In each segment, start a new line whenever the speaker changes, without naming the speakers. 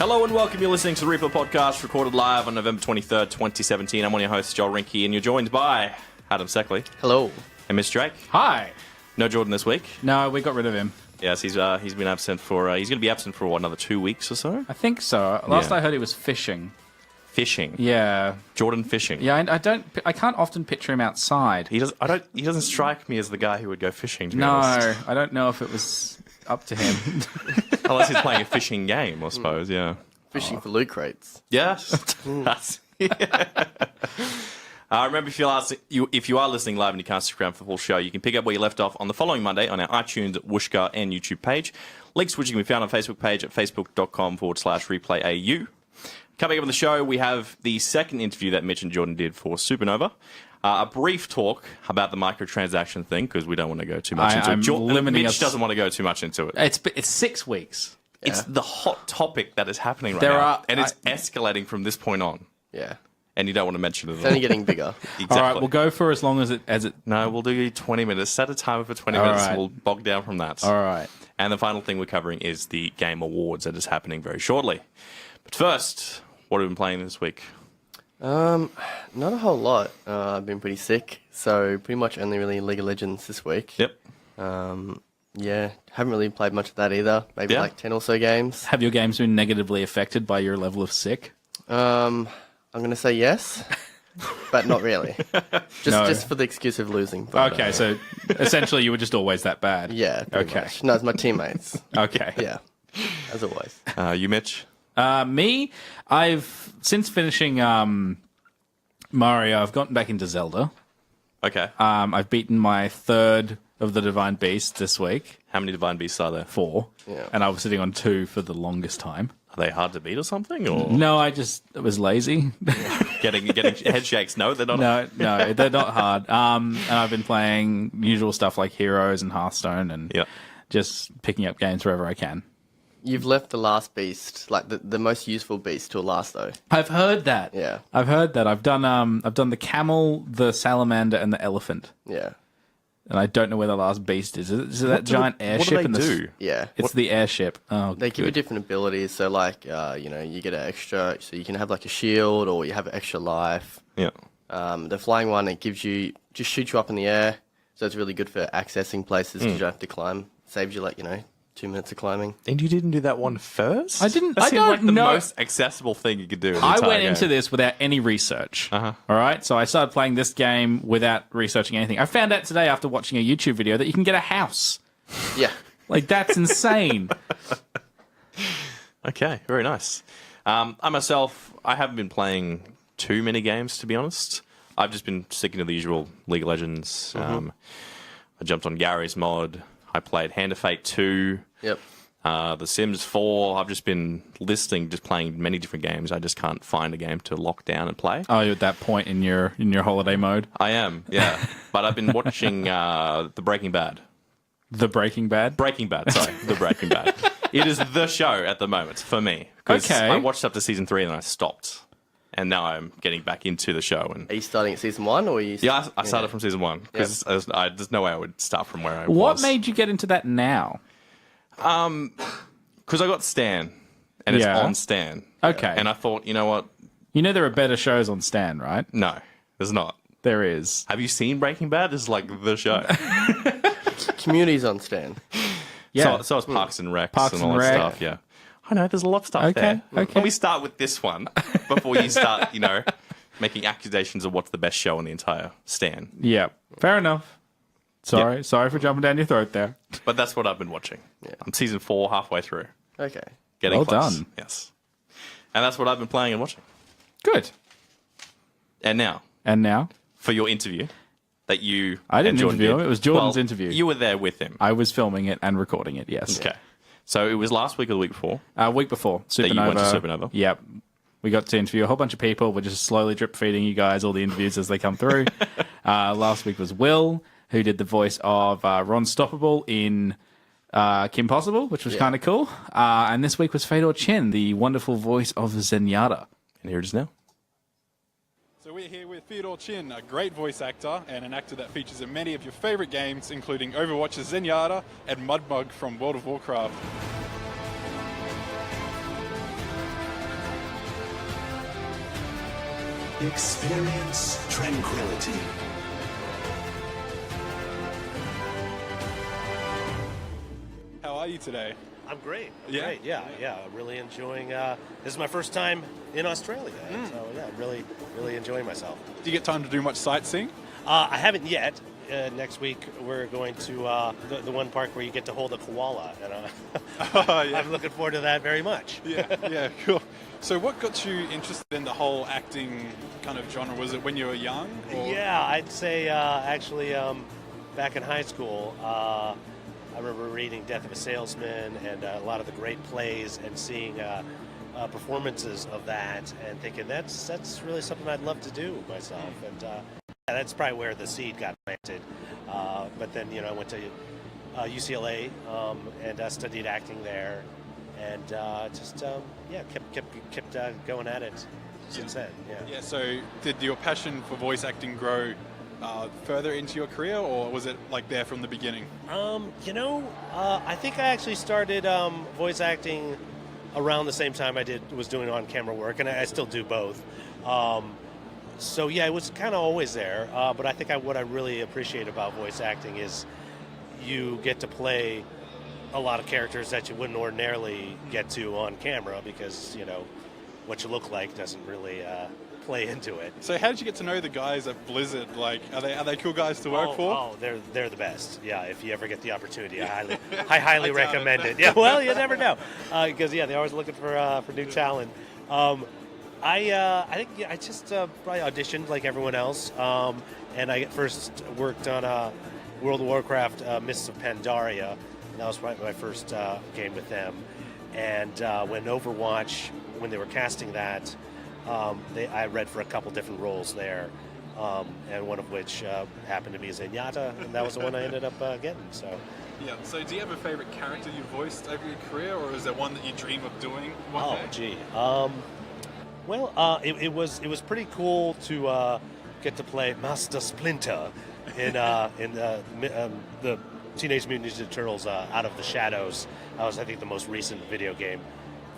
Hello and welcome. You're listening to the Reaper Podcast, recorded live on November 23rd, 2017. I'm one of your hosts, Joel Rinke, and you're joined by Adam Seckley.
Hello.
And Miss Drake.
Hi.
No Jordan this week.
No, we got rid of him.
Yes, he's been absent for, he's going to be absent for, another 2 weeks or so?
I think so. Last I heard he was fishing.
Fishing?
Yeah.
Jordan fishing?
Yeah, I can't often picture him outside.
He doesn't strike me as the guy who would go fishing, to be honest.
No, I don't know if it was up to him.
Unless he's playing a fishing game, I suppose, yeah.
Fishing for loot crates.
Yes. Remember, if you are listening live and you can't stick around for the full show, you can pick up where you left off on the following Monday on our iTunes, Whooshkaa, and YouTube page. Links which can be found on Facebook page at facebook.com/replayau. Coming up on the show, we have the second interview that Mitch and Jordan did for Supernova. A brief talk about the microtransaction thing, because we don't want to go too much into it. Mitch doesn't want to go too much into it.
It's 6 weeks.
Yeah. It's the hot topic that is happening right now. And it's escalating from this point on.
Yeah.
And you don't want to mention it at all.
It's only getting bigger.
Exactly.
All right, we'll go for as long as it...
No, we'll do 20 minutes. Set a timer for 20 minutes. Right. We'll bog down from that.
All right.
And the final thing we're covering is the Game Awards that is happening very shortly. But first... What have you been playing this week?
Not a whole lot. I've been pretty sick, so pretty much only really League of Legends this week.
Yep.
Yeah, haven't really played much of that either. Maybe like 10 or so games.
Have your games been negatively affected by your level of sick?
I'm going to say yes, but not really. Just for the excuse of losing. But,
okay, so essentially you were just always that bad.
Yeah.
Okay.
Much. No, it's my teammates.
Okay.
Yeah, as always.
You, Mitch?
Me, since finishing Mario, I've gotten back into Zelda.
Okay.
I've beaten my third of the Divine Beasts this week.
How many Divine Beasts are there?
4.
Yeah.
And I was sitting on 2 for the longest time.
Are they hard to beat or something? Or
No, I was lazy.
getting head shakes? No, they're not.
No, they're not hard. And I've been playing usual stuff like Heroes and Hearthstone and just picking up games wherever I can.
You've left the last beast, like the most useful beast, till last though.
I've heard that.
Yeah.
I've heard that. I've done the camel, the salamander, and the elephant.
Yeah.
And I don't know where the last beast is. Is it that giant airship?
What do they do?
Yeah.
It's the airship. Oh,
they give you different abilities. So like, you get an extra, so you can have like a shield or you have an extra life.
Yeah.
The flying one, it gives you, just shoots you up in the air. So it's really good for accessing places because you don't have to climb. Saves you 2 minutes of climbing.
And you didn't do that one first?
I didn't.
That
I
seemed
don't
like the
know.
most accessible thing you could do.
I went into this without any research.
Uh-huh.
All right, so I started playing this game without researching anything. I found out today after watching a YouTube video that you can get a house.
Yeah.
That's insane.
Okay, very nice. I myself, I haven't been playing too many games, to be honest. I've just been sticking to the usual League of Legends. I jumped on Gary's mod. I played Hand of Fate 2.
Yep.
The Sims 4. I've just been playing many different games. I just can't find a game to lock down and play.
Oh, you're at that point in your holiday mode?
I am, yeah. But I've been watching The Breaking Bad.
The Breaking Bad?
Breaking Bad, sorry. The Breaking Bad. It is the show at the moment for me.
Okay.
I watched up to season 3 and then I stopped. And now I'm getting back into the show. And
Are you starting at season 1 or are you?
yeah, I started from season 1 because there's no way I would start from where I was.
What made you get into that now?
Because I got Stan, and it's on Stan.
Okay.
And I thought, you know what?
You know there are better shows on Stan, right?
No, there's not.
There is.
Have you seen Breaking Bad? This is like the show.
Community's on Stan.
Yeah.
So it's Parks and Rec
Parks
and all
and
that
Rec.
stuff. Yeah. I know there's a lot of stuff there.
Okay.
Let me start with this one before you start, making accusations of what's the best show in the entire Stan.
Yeah. Fair enough. Sorry for jumping down your throat there.
But that's what I've been watching.
Yeah.
I'm season 4, halfway through.
Okay.
Getting
Well
close.
done.
Yes. And that's what I've been playing and watching.
Good.
And now, for your interview that you
I didn't
and Jordan
interview
did.
him. It was Jordan's
Well,
interview.
You were there with him.
I was filming it and recording it, yes.
Okay. So it was last week or the week before?
Week before, Supernova.
That you went to Supernova?
Yep. We got to interview a whole bunch of people. We're just slowly drip feeding you guys all the interviews as they come through. Last week was Will, who did the voice of Ron Stoppable in Kim Possible, which was kind of cool. And this week was Feodor Chin, the wonderful voice of Zenyatta.
And here it is now.
So we're here with Feodor Chin, a great voice actor and an actor that features in many of your favorite games, including Overwatch's Zenyatta and Mudmug from World of Warcraft.
Experience tranquility.
How are you today?
I'm great.
Yeah?
Great. Yeah. Really enjoying. This is my first time in Australia, so yeah, really enjoying myself.
Do you get time to do much sightseeing?
I haven't yet. Next week we're going to the one park where you get to hold a koala, and
Yeah.
I'm looking forward to that very much.
Yeah, cool. So what got you interested in the whole acting kind of genre? Was it when you were young? Or?
Yeah, I'd say actually back in high school, I remember reading Death of a Salesman and a lot of the great plays and seeing performances of that and thinking that's really something I'd love to do myself. And that's probably where the seed got planted. But then, I went to UCLA and studied acting there, and kept going at it since then.
Yeah, so did your passion for voice acting grow further into your career, or was it like there from the beginning?
I think I actually started voice acting around the same time I was doing on-camera work, and I still do both. So yeah, it was kind of always there. But I think what I really appreciate about voice acting is you get to play a lot of characters that you wouldn't ordinarily get to on camera because what you look like doesn't really play into it.
So how did you get to know the guys at Blizzard? Like, are they cool guys to work for?
Oh, they're the best. Yeah, if you ever get the opportunity, I highly recommend it. Yeah, well, you never know, because they're always looking for new talent. I think I just probably auditioned like everyone else, and I first worked on World of Warcraft Mists of Pandaria. And that was probably my first game with them. And when Overwatch, when they were casting that, I read for a couple different roles there, and one of which happened to be Zenyatta, and that was the one I ended up getting. So.
Yeah. So do you have a favorite character you voiced over your career, or is there one that you dream of doing one day?
Gee. Well, it was pretty cool to get to play Master Splinter in the Teenage Mutant Ninja Turtles Out of the Shadows. That was, I think, the most recent video game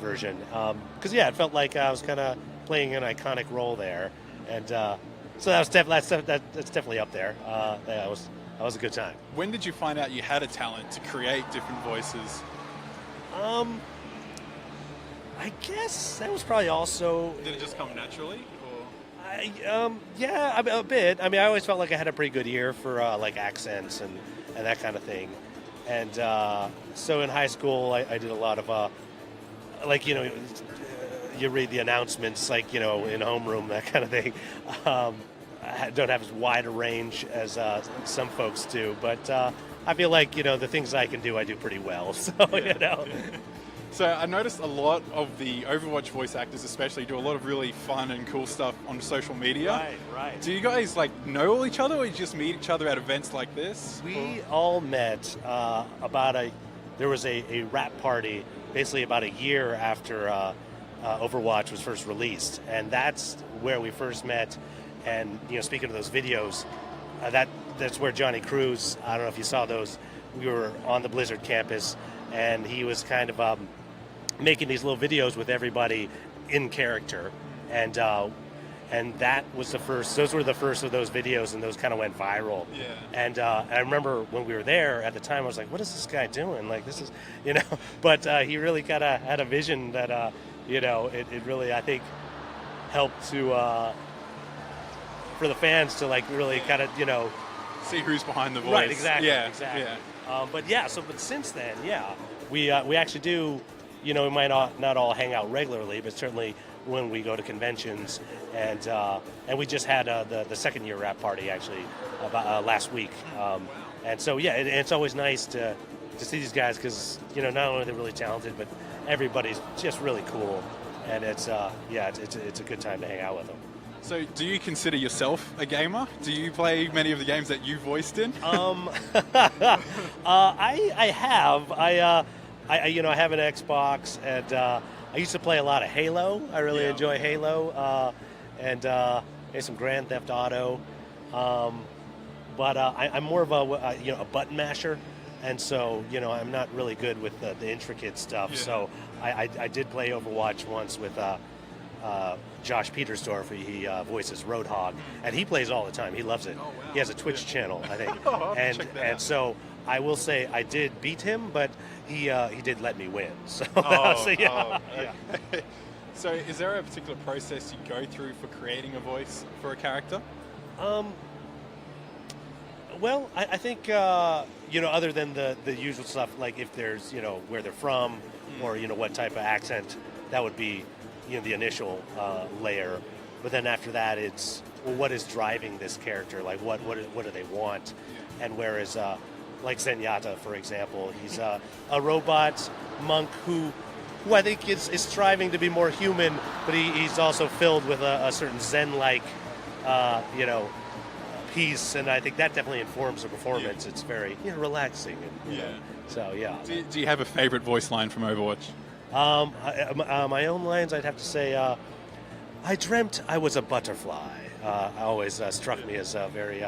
version. Because it felt like I was kind of playing an iconic role there, and so that's definitely up there. That was a good time.
When did you find out you had a talent to create different voices?
I guess that was probably also.
Did it just come naturally?
A bit. I mean, I always felt like I had a pretty good ear for like accents and that kind of thing. And so in high school, I did a lot of you read the announcements like in homeroom, that kind of thing. I don't have as wide a range as some folks do, but I feel like the things I can do, I do pretty well. So
So I noticed a lot of the Overwatch voice actors especially do a lot of really fun and cool stuff on social media.
Right.
Do you guys know all each other, or you just meet each other at events like this?
We all met there was a rap party basically about a year after Overwatch was first released, and that's where we first met. And speaking of those videos, that's where Johnny Cruz, I don't know if you saw those, we were on the Blizzard campus, and he was kind of making these little videos with everybody in character, and that was the first. Those were the first of those videos, and those kind of went viral.
Yeah.
And I remember when we were there at the time, I was like, "What is this guy doing? Like, this is, But he really kind of had a vision that, it really, I think, helped to for the fans to really kind of,
See who's behind the voice.
Right. Exactly.
Yeah.
Exactly.
Yeah.
But since then, we actually do. We might not all hang out regularly, but certainly when we go to conventions, and we just had the second year rap party actually about last week, and so it's always nice to see these guys because not only are they really talented, but everybody's just really cool, and it's a good time to hang out with them.
So, do you consider yourself a gamer? Do you play many of the games that you voiced in?
I have. I have an Xbox, and I used to play a lot of Halo. I really enjoy Halo, and some Grand Theft Auto. But I'm more of a button masher, and so I'm not really good with the intricate stuff.
Yeah.
So I did play Overwatch once with Josh Petersdorf, he voices Roadhog, and he plays all the time. He loves it. He has a Twitch channel, I think. and so I will say I did beat him, but he did let me win. So, yeah.
So is there a particular process you go through for creating a voice for a character?
Well, I think, other than the usual stuff, like if there's, where they're from or, what type of accent, that would be, the initial layer. But then after that, it's, well, what is driving this character? Like, what do they want? And whereas, like Zenyatta, for example, he's a robot monk who I think is striving to be more human, but he's also filled with a certain Zen-like, peace, and I think that definitely informs the performance. It's very relaxing. And, so, yeah.
Do you have a favorite voice line from Overwatch?
My own lines, I'd have to say, I dreamt I was a butterfly. Always struck me as very,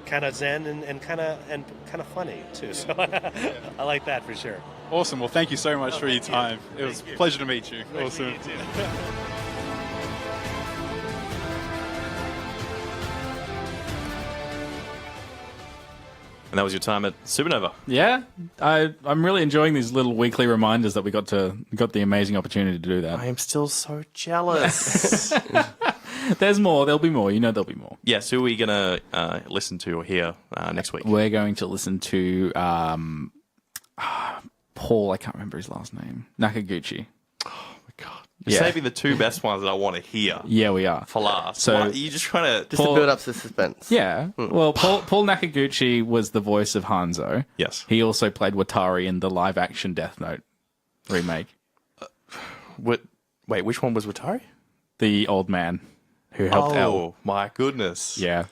kind of zen and kind of funny too. So I like that for sure.
Awesome. Well, thank you so much for your time. It was a pleasure to meet you.
Nice to
Awesome.
meet you too.
And that was your time at Supernova.
Yeah, I'm really enjoying these little weekly reminders that we got the amazing opportunity to do that.
I am still so jealous.
There's more. There'll be more. There'll be more.
Yes, who are we going to listen to or hear next week?
We're going to listen to Paul. I can't remember his last name. Nakaguchi.
God. You're saving the two best ones that I want to hear
Yeah, we are.
for last.
So-
Why- you're just trying to...
Just to build up the suspense.
Yeah. Well, Paul Nakaguchi was the voice of Hanzo.
Yes.
He also played Watari in the live-action Death Note remake.
Wait, which one was Watari?
The old man who helped Elle.
Oh, my goodness.
Yeah.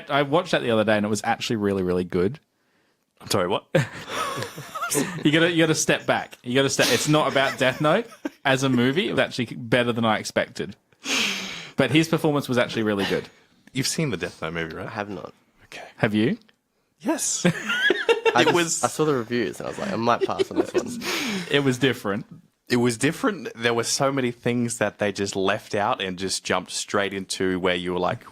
I watched that the other day, and it was actually really, really good.
I'm sorry, what?
You gotta step back. It's not about Death Note as a movie. It was actually better than I expected. But his performance was actually really good.
You've seen the Death Note movie, right?
I have not.
Okay.
Have you?
Yes.
I saw the reviews and I was like, I might pass on this one.
It was different.
It was different. There were so many things that they just left out and just jumped straight into where you were like,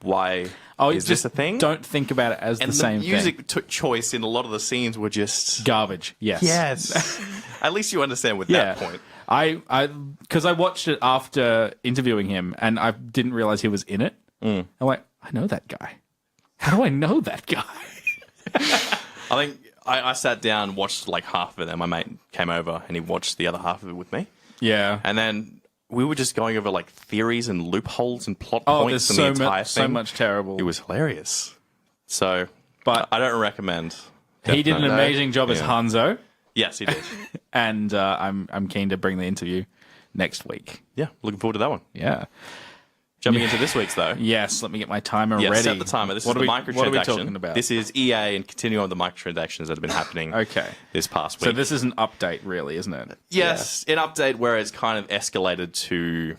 why is this a thing?
Don't think about it as
and
the same
music
thing.
choice in a lot of the scenes were just...
Garbage. Yes.
Yes. At least you understand with that point.
Because I watched it after interviewing him, and I didn't realize he was in it. I'm like, I know that guy. How do I know that guy?
I think I sat down and watched like half of it, and my mate came over and he watched the other half of it with me.
Yeah.
And then we were just going over like theories and loopholes and plot
Oh,
points
there's
and the entire thing.
so much terrible.
It was hilarious. So,
But
I don't recommend.
he did an
Death Note.
amazing job as
Yeah.
Hanzo,
Yes, he did.
and I'm keen to bring the interview next week.
Yeah, looking forward to that one.
Yeah.
Jumping into this week's though.
Yes, let me get my timer
Yeah,
ready.
set the timer. This
What
is the
are
microtransaction.
What are we talking about?
This is EA and continuing on the microtransactions that have been happening
Okay.
this past week.
So this is an update, really, isn't it?
Yes, an update where it's kind of escalated to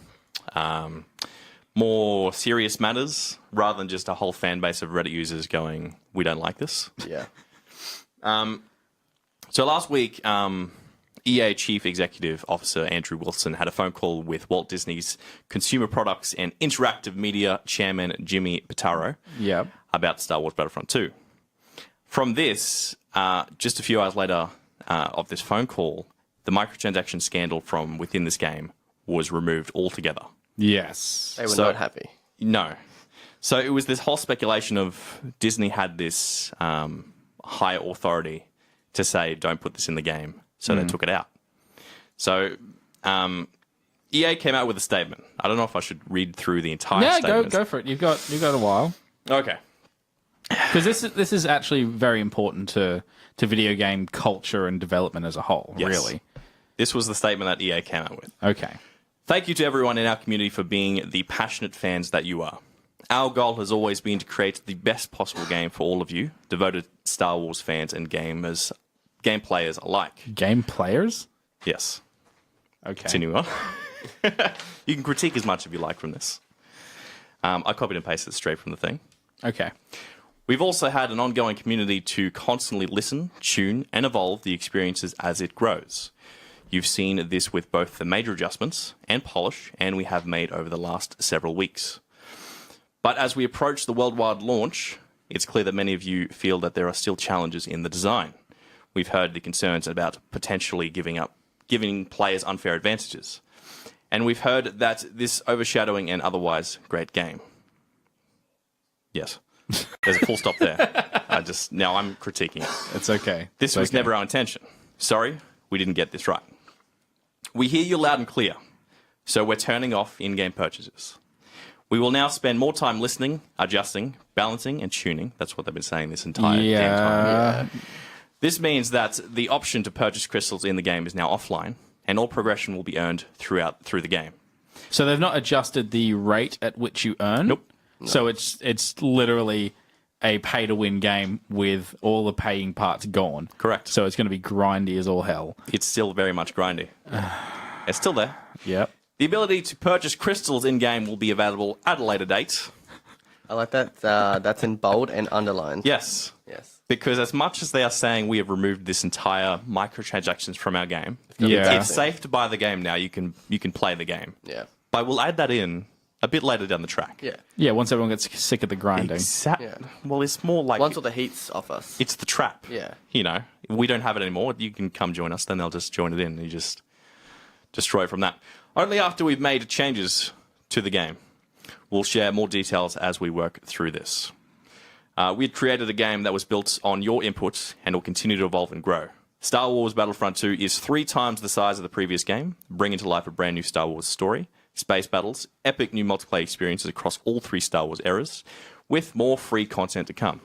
more serious matters rather than just a whole fan base of Reddit users going, we don't like this.
Yeah.
So last week, EA Chief Executive Officer Andrew Wilson had a phone call with Walt Disney's Consumer Products and Interactive Media Chairman Jimmy Pitaro
Yeah.
about Star Wars Battlefront 2. From this, just a few hours later of this phone call, the microtransaction scandal from within this game was removed altogether.
Yes.
They were
So-
not happy.
No. So it was this whole speculation of Disney had this higher authority to say, don't put this in the game. So they took it out. So EA came out with a statement. I don't know if I should read through the entire
Yeah,
statement.
go for it. You've got a while.
Okay.
Because this is actually very important to video game culture and development as a whole,
Yes.
really.
This was the statement that EA came out with.
Okay.
Thank you to everyone in our community for being the passionate fans that you are. Our goal has always been to create the best possible game for all of you, devoted Star Wars fans and game players alike.
Game players?
Yes.
Okay.
Continue on. You can critique as much as you like from this. I copied and pasted it straight from the thing.
Okay.
We've also had an ongoing community to constantly listen, tune, and evolve the experiences as it grows. You've seen this with both the major adjustments and polish, and we have made over the last several weeks. But as we approach the worldwide launch, it's clear that many of you feel that there are still challenges in the design. We've heard the concerns about potentially giving players unfair advantages. And we've heard that this overshadowing an otherwise great game. Yes. There's a full stop there. Now I'm critiquing it.
It's okay.
This was never our intention. Sorry, we didn't get this right. We hear you loud and clear, so we're turning off in-game purchases. We will now spend more time listening, adjusting, balancing, and tuning. That's what they've been saying this entire damn time.
Yeah.
This means that the option to purchase crystals in the game is now offline, and all progression will be earned through the game.
So they've not adjusted the rate at which you earn?
Nope.
So it's literally a pay-to-win game with all the paying parts gone.
Correct.
So it's going to be grindy as all hell.
It's still very much grindy. It's still there.
Yep.
The ability to purchase crystals in-game will be available at a later date.
I like that. That's in bold and underlined.
Yes.
Yes.
Because as much as they are saying we have removed this entire microtransactions from our game,
Yeah.
it's safe to buy the game now. You can play the game.
Yeah.
But we'll add that in a bit later down the track.
Yeah.
Yeah, once everyone gets sick of the grinding.
Yeah.
Well, it's more like...
Once all the heat's off us.
It's the trap.
Yeah.
You know, if we don't have it anymore, you can come join us, then they'll just join it in and you just destroy from that. Only after we've made changes to the game. We'll share more details as we work through this. We had created a game that was built on your input and will continue to evolve and grow. Star Wars Battlefront 2 is 3 times the size of the previous game, bringing to life a brand new Star Wars story, space battles, epic new multiplayer experiences across all 3 Star Wars eras, with more free content to come.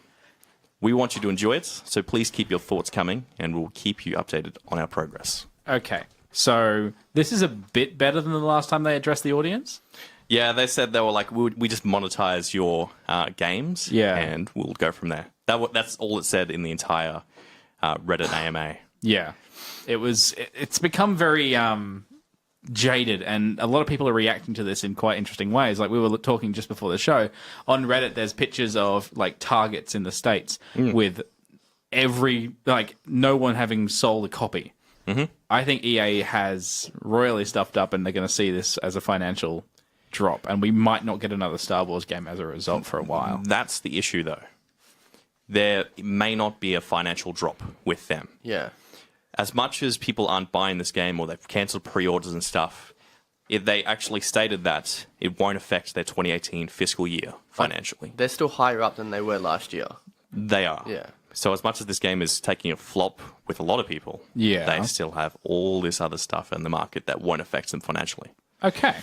We want you to enjoy it, so please keep your thoughts coming, and we'll keep you updated on our progress.
Okay. So this is a bit better than the last time they addressed the audience?
Yeah, they said they were like, we just monetize your games,
Yeah.
and we'll go from there. That's all it said in the entire Reddit AMA.
Yeah. It's become very jaded, and a lot of people are reacting to this in quite interesting ways. Like we were talking just before the show, on Reddit there's pictures of like Targets in the States with no one having sold a copy. Mm-hmm. I think EA has royally stuffed up, and they're going to see this as a financial drop, and we might not get another Star Wars game as a result for a while.
That's the issue, though. There may not be a financial drop with them.
Yeah.
As much as people aren't buying this game or they've cancelled pre-orders and stuff, if they actually stated that it won't affect their 2018 fiscal year financially.
They're still higher up than they were last year.
They are.
Yeah.
So as much as this game is taking a flop with a lot of people,
Yeah.
they still have all this other stuff in the market that won't affect them financially.
Okay.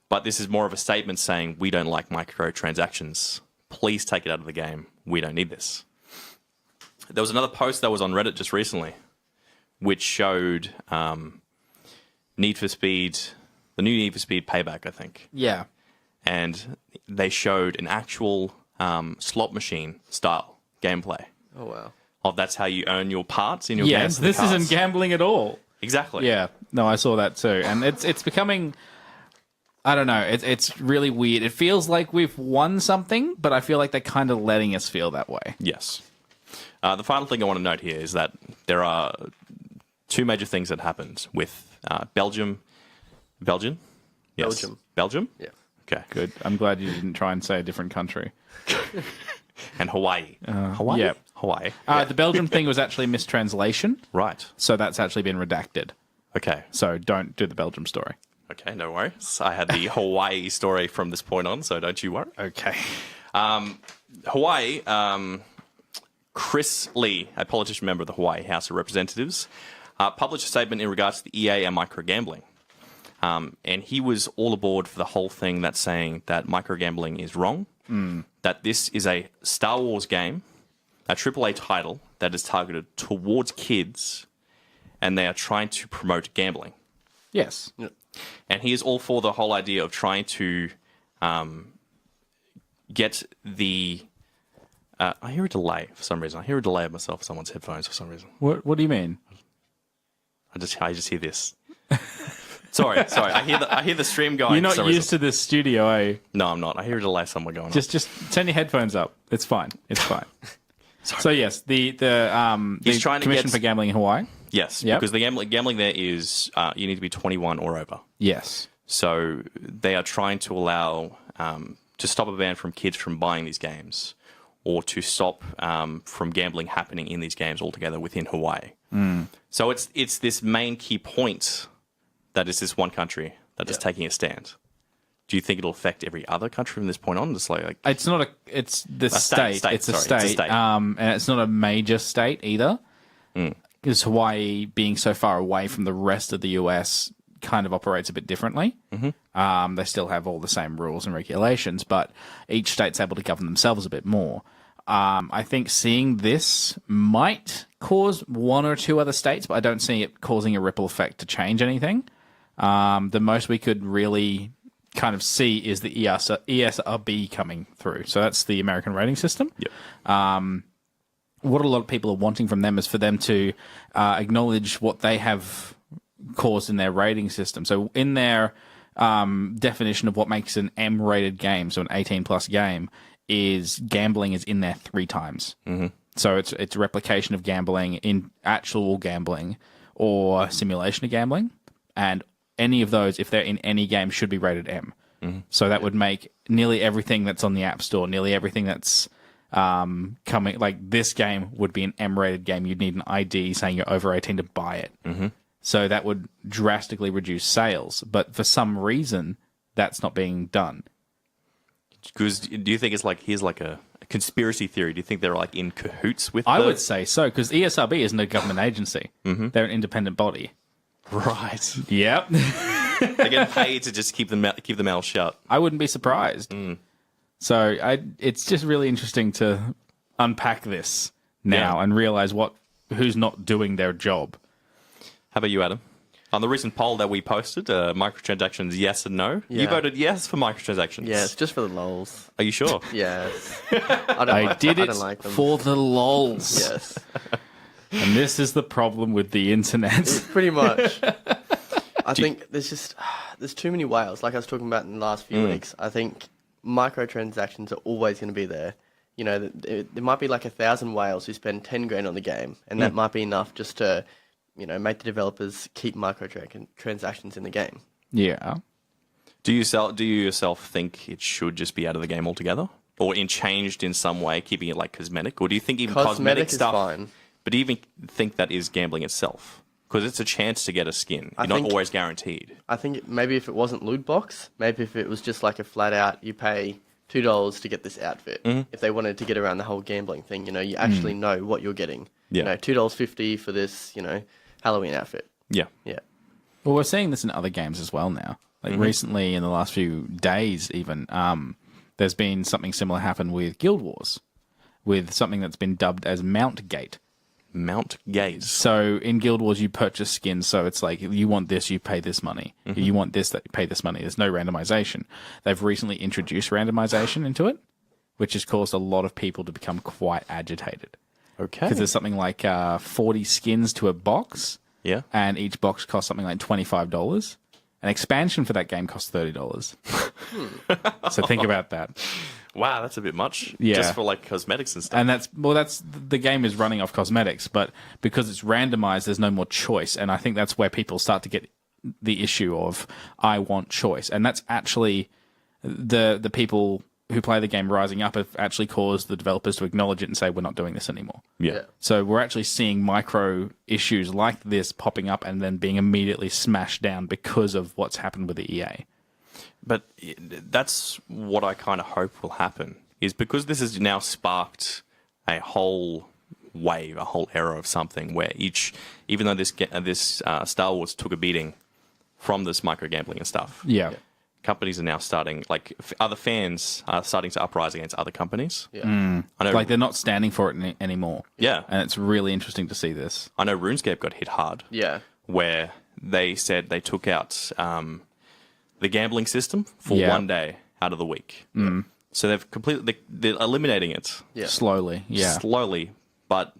But this is more of a statement saying, we don't like microtransactions. Please take it out of the game. We don't need this. There was another post that was on Reddit just recently, which showed Need for Speed, the new Need for Speed Payback, I think.
Yeah.
And they showed an actual slot machine style gameplay.
Oh, wow.
Of that's how you earn your parts in your
Yes,
games. the
this
cards.
isn't gambling at all.
Exactly.
Yeah, no, I saw that too, and it's becoming. I don't know. It's really weird. It feels like we've won something, but I feel like they're kind of letting us feel that way.
Yes. The final thing I want to note here is that there are 2 major things that happened with Belgium. Belgium? Yes. Belgium?
Yeah.
Okay.
Good. I'm glad you didn't try and say a different country.
And Hawaii. Hawaii?
yeah.
Hawaii.
The Belgium thing was actually a mistranslation,
Right.
so that's actually been redacted.
Okay.
So don't do the Belgium story.
Okay, no worries. I had the Hawaii story from this point on, so don't you worry.
Okay.
Hawaii, Chris Lee, a politician member of the Hawaii House of Representatives, published a statement in regards to the EA and microgambling. And he was all aboard for the whole thing that's saying that microgambling is wrong, that this is a Star Wars game, a AAA title that is targeted towards kids, and they are trying to promote gambling.
Yes.
And he is all for the whole idea of trying to get the... I hear a delay for some reason. I hear a delay of myself, someone's headphones for some reason.
What do you mean?
I just hear this. Sorry. I hear the stream going.
You're not
for some
used
reason.
to this studio, eh?
No, I'm not. I hear a delay somewhere going on.
Just turn your headphones up. It's fine. It's fine. So yes, the
He's trying to
Commission
get-
for Gambling in Hawaii.
Yes,
Yep.
because the gambling there is you need to be 21 or over.
Yes.
So they are trying to allow to stop a ban from kids from buying these games, or to stop from gambling happening in these games altogether within Hawaii. So it's this main key point that is this one country that is taking a stand. Do you think it'll affect every other country from this point on? Just like
It's not a. It's the state. It's a
sorry,
state. And it's not a major state either. Because Hawaii, being so far away from the rest of the US, kind of operates a bit differently. They still have all the same rules and regulations, but each state's able to govern themselves a bit more. I think seeing this might cause one or two other states, but I don't see it causing a ripple effect to change anything. The most we could really kind of see is the ESRB coming through. So that's the American rating system.
Yep.
What a lot of people are wanting from them is for them to acknowledge what they have caused in their rating system. So in their definition of what makes an M-rated game, so an 18-plus game, is gambling is in there 3 times. So it's a replication of gambling in actual gambling or simulation of gambling, and any of those, if they're in any game, should be rated M. So that would make nearly everything that's on the App Store, nearly everything that's coming, like this game would be an M-rated game. You'd need an ID saying you're over 18 to buy it. So that would drastically reduce sales. But for some reason, that's not being done.
Because do you think it's like here's like a conspiracy theory? Do you think they're like in cahoots with?
I would say so, because ESRB isn't a government agency. They're an independent body.
Right.
Yep.
They get paid to just keep the mouth shut.
I wouldn't be surprised. So it's just really interesting to unpack this now and realize who's not doing their job.
How about you, Adam? On the recent poll that we posted, microtransactions, yes and no.
Yeah.
You voted yes for microtransactions.
Yes, just for the lols.
Are you sure?
Yes.
I did it
don't like them.
for the lols.
Yes.
And this is the problem with the internet.
Pretty much. I think there's too many whales. Like I was talking about in the last few weeks, I think microtransactions are always going to be there. You know, there might be like 1,000 whales who spend 10 grand on the game, and that might be enough just to, you know, make the developers keep microtransactions in the game.
Yeah.
Do you yourself think it should just be out of the game altogether, or changed in some way, keeping it like cosmetic, or do you think even cosmetic
is
stuff?
fine.
But do you even think that is gambling itself? Because it's a chance to get a skin. You're not always guaranteed.
I think maybe if it wasn't loot box, maybe if it was just like a flat out, you pay $2 to get this outfit. If they wanted to get around the whole gambling thing, you know, you actually know what you're getting.
Yeah.
You know, $2.50 for this, you know, Halloween outfit.
Yeah.
Yeah.
Well, we're seeing this in other games as well now. Like recently, in the last few days even, there's been something similar happen with Guild Wars, with something that's been dubbed as Mount Gate.
Mount Gaze.
So in Guild Wars, you purchase skins. So it's like, you want this, you pay this money. You want this, that you pay this money. There's no randomization. They've recently introduced randomization into it, which has caused a lot of people to become quite agitated.
Okay.
Because there's something like 40 skins to a box.
Yeah.
And each box costs something like $25. An expansion for that game costs $30. So think about that.
Wow, that's a bit much.
Yeah.
Just for like cosmetics and stuff.
And that's the game is running off cosmetics, but because it's randomized, there's no more choice. And I think that's where people start to get the issue of, I want choice. And that's actually the people who play the game rising up have actually caused the developers to acknowledge it and say, we're not doing this anymore.
Yeah.
So we're actually seeing micro issues like this popping up and then being immediately smashed down because of what's happened with the EA.
But that's what I kind of hope will happen, is because this has now sparked a whole wave, a whole era of something where even though this Star Wars took a beating from this micro gambling and stuff,
Yeah.
companies are now starting, like other fans are starting to uprise against other companies.
Yeah.
I know,
Like they're not standing for it anymore.
yeah,
And it's really interesting to see this.
I know RuneScape got hit hard.
Yeah.
Where they said they took out the gambling system for
Yeah.
1 day out of the week. So they're eliminating it
Yeah.
Slowly. Yeah.
slowly. But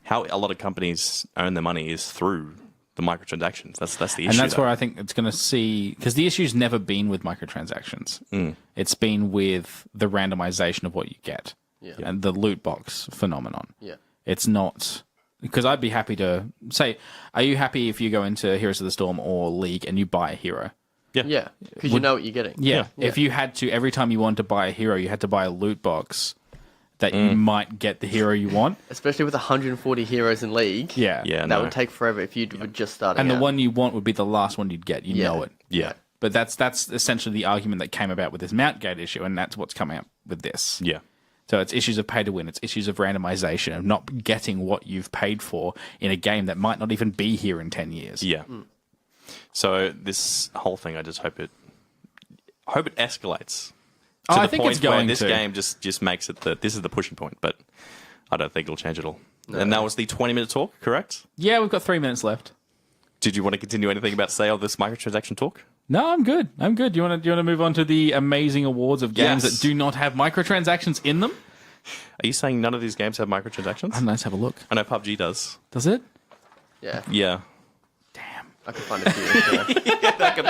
how a lot of companies earn their money is through the microtransactions. That's the issue.
And that's
though.
where I think it's going to see, because the issue's never been with microtransactions. It's been with the randomization of what you get
Yeah.
and the loot box phenomenon.
Yeah.
It's not Because I'd be happy to say, are you happy if you go into Heroes of the Storm or League and you buy a hero?
Yeah, because you know what you're getting.
Yeah. If you had to, every time you wanted to buy a hero, you had to buy a loot box that you might get the hero you want.
Especially with 140 heroes in League.
Yeah.
That would take forever if you were just starting
And the
out.
one you want would be the last one you'd get. You know it.
Yeah.
But that's essentially the argument that came about with this Mount Gate issue, and that's what's coming up with this.
Yeah.
So it's issues of pay to win, it's issues of randomization, of not getting what you've paid for in a game that might not even be here in 10 years.
Yeah. So this whole thing, I just hope it escalates. To
I
the
think
point
it's going
where this
to.
game just makes it that this is the pushing point, but I don't think it'll change at all. And that was the 20-minute talk, correct?
Yeah, we've got 3 minutes left.
Did you want to continue anything about to say on this microtransaction talk?
No, I'm good. I'm good. Do you want to move on to the amazing awards of games
Yes.
that do not have microtransactions in them?
Are you saying none of these games have microtransactions?
Let's have a look.
I know PUBG does.
Does it?
Yeah,
Yeah.
I could find a few.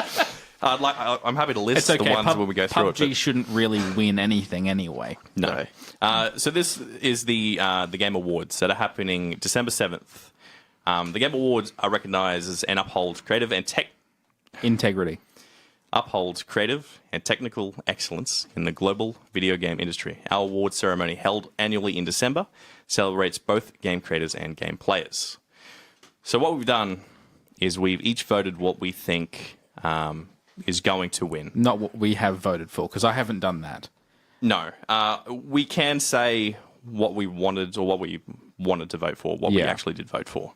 I'm happy to list
It's okay.
the ones when we go through it.
PUBG
but-
shouldn't really win anything anyway.
No. So this is the Game Awards that are happening December 7th. The Game Awards are recognised as and uphold creative and technical excellence in the global video game industry. Our award ceremony, held annually in December, celebrates both game creators and game players. So what we've done is we've each voted what we think is going to win.
Not what we have voted for, because I haven't done that.
No. We can say what we wanted or what we wanted to vote for, what we actually did vote for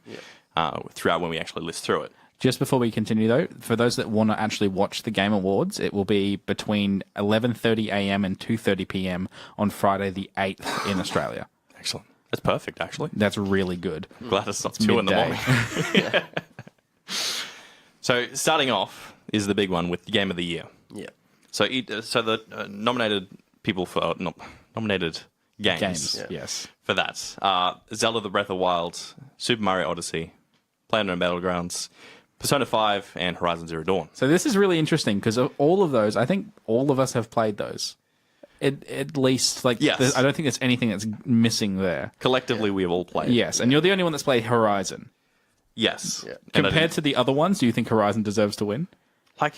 throughout when we actually list through it.
Just before we continue, though, for those that want to actually watch the Game Awards, it will be between 11:30 a.m. and 2:30 p.m. on Friday the 8th in Australia.
Excellent. That's perfect, actually.
That's really good.
Glad it's not 2 in the
midday.
morning. So starting off is the big one with the Game of the Year.
Yeah.
So the nominated people for nominated games,
Yes.
for that Zelda: The Breath of the Wild, Super Mario Odyssey, PlayerUnknown's Battlegrounds, Persona 5, and Horizon Zero Dawn.
So this is really interesting because of all of those, I think all of us have played those. At least, like,
Yes.
I don't think there's anything that's missing there.
Collectively, we have all played.
Yes, and you're the only one that's played Horizon.
Yes.
Yeah.
And
Compared to the other ones, do you think Horizon deserves to win?
I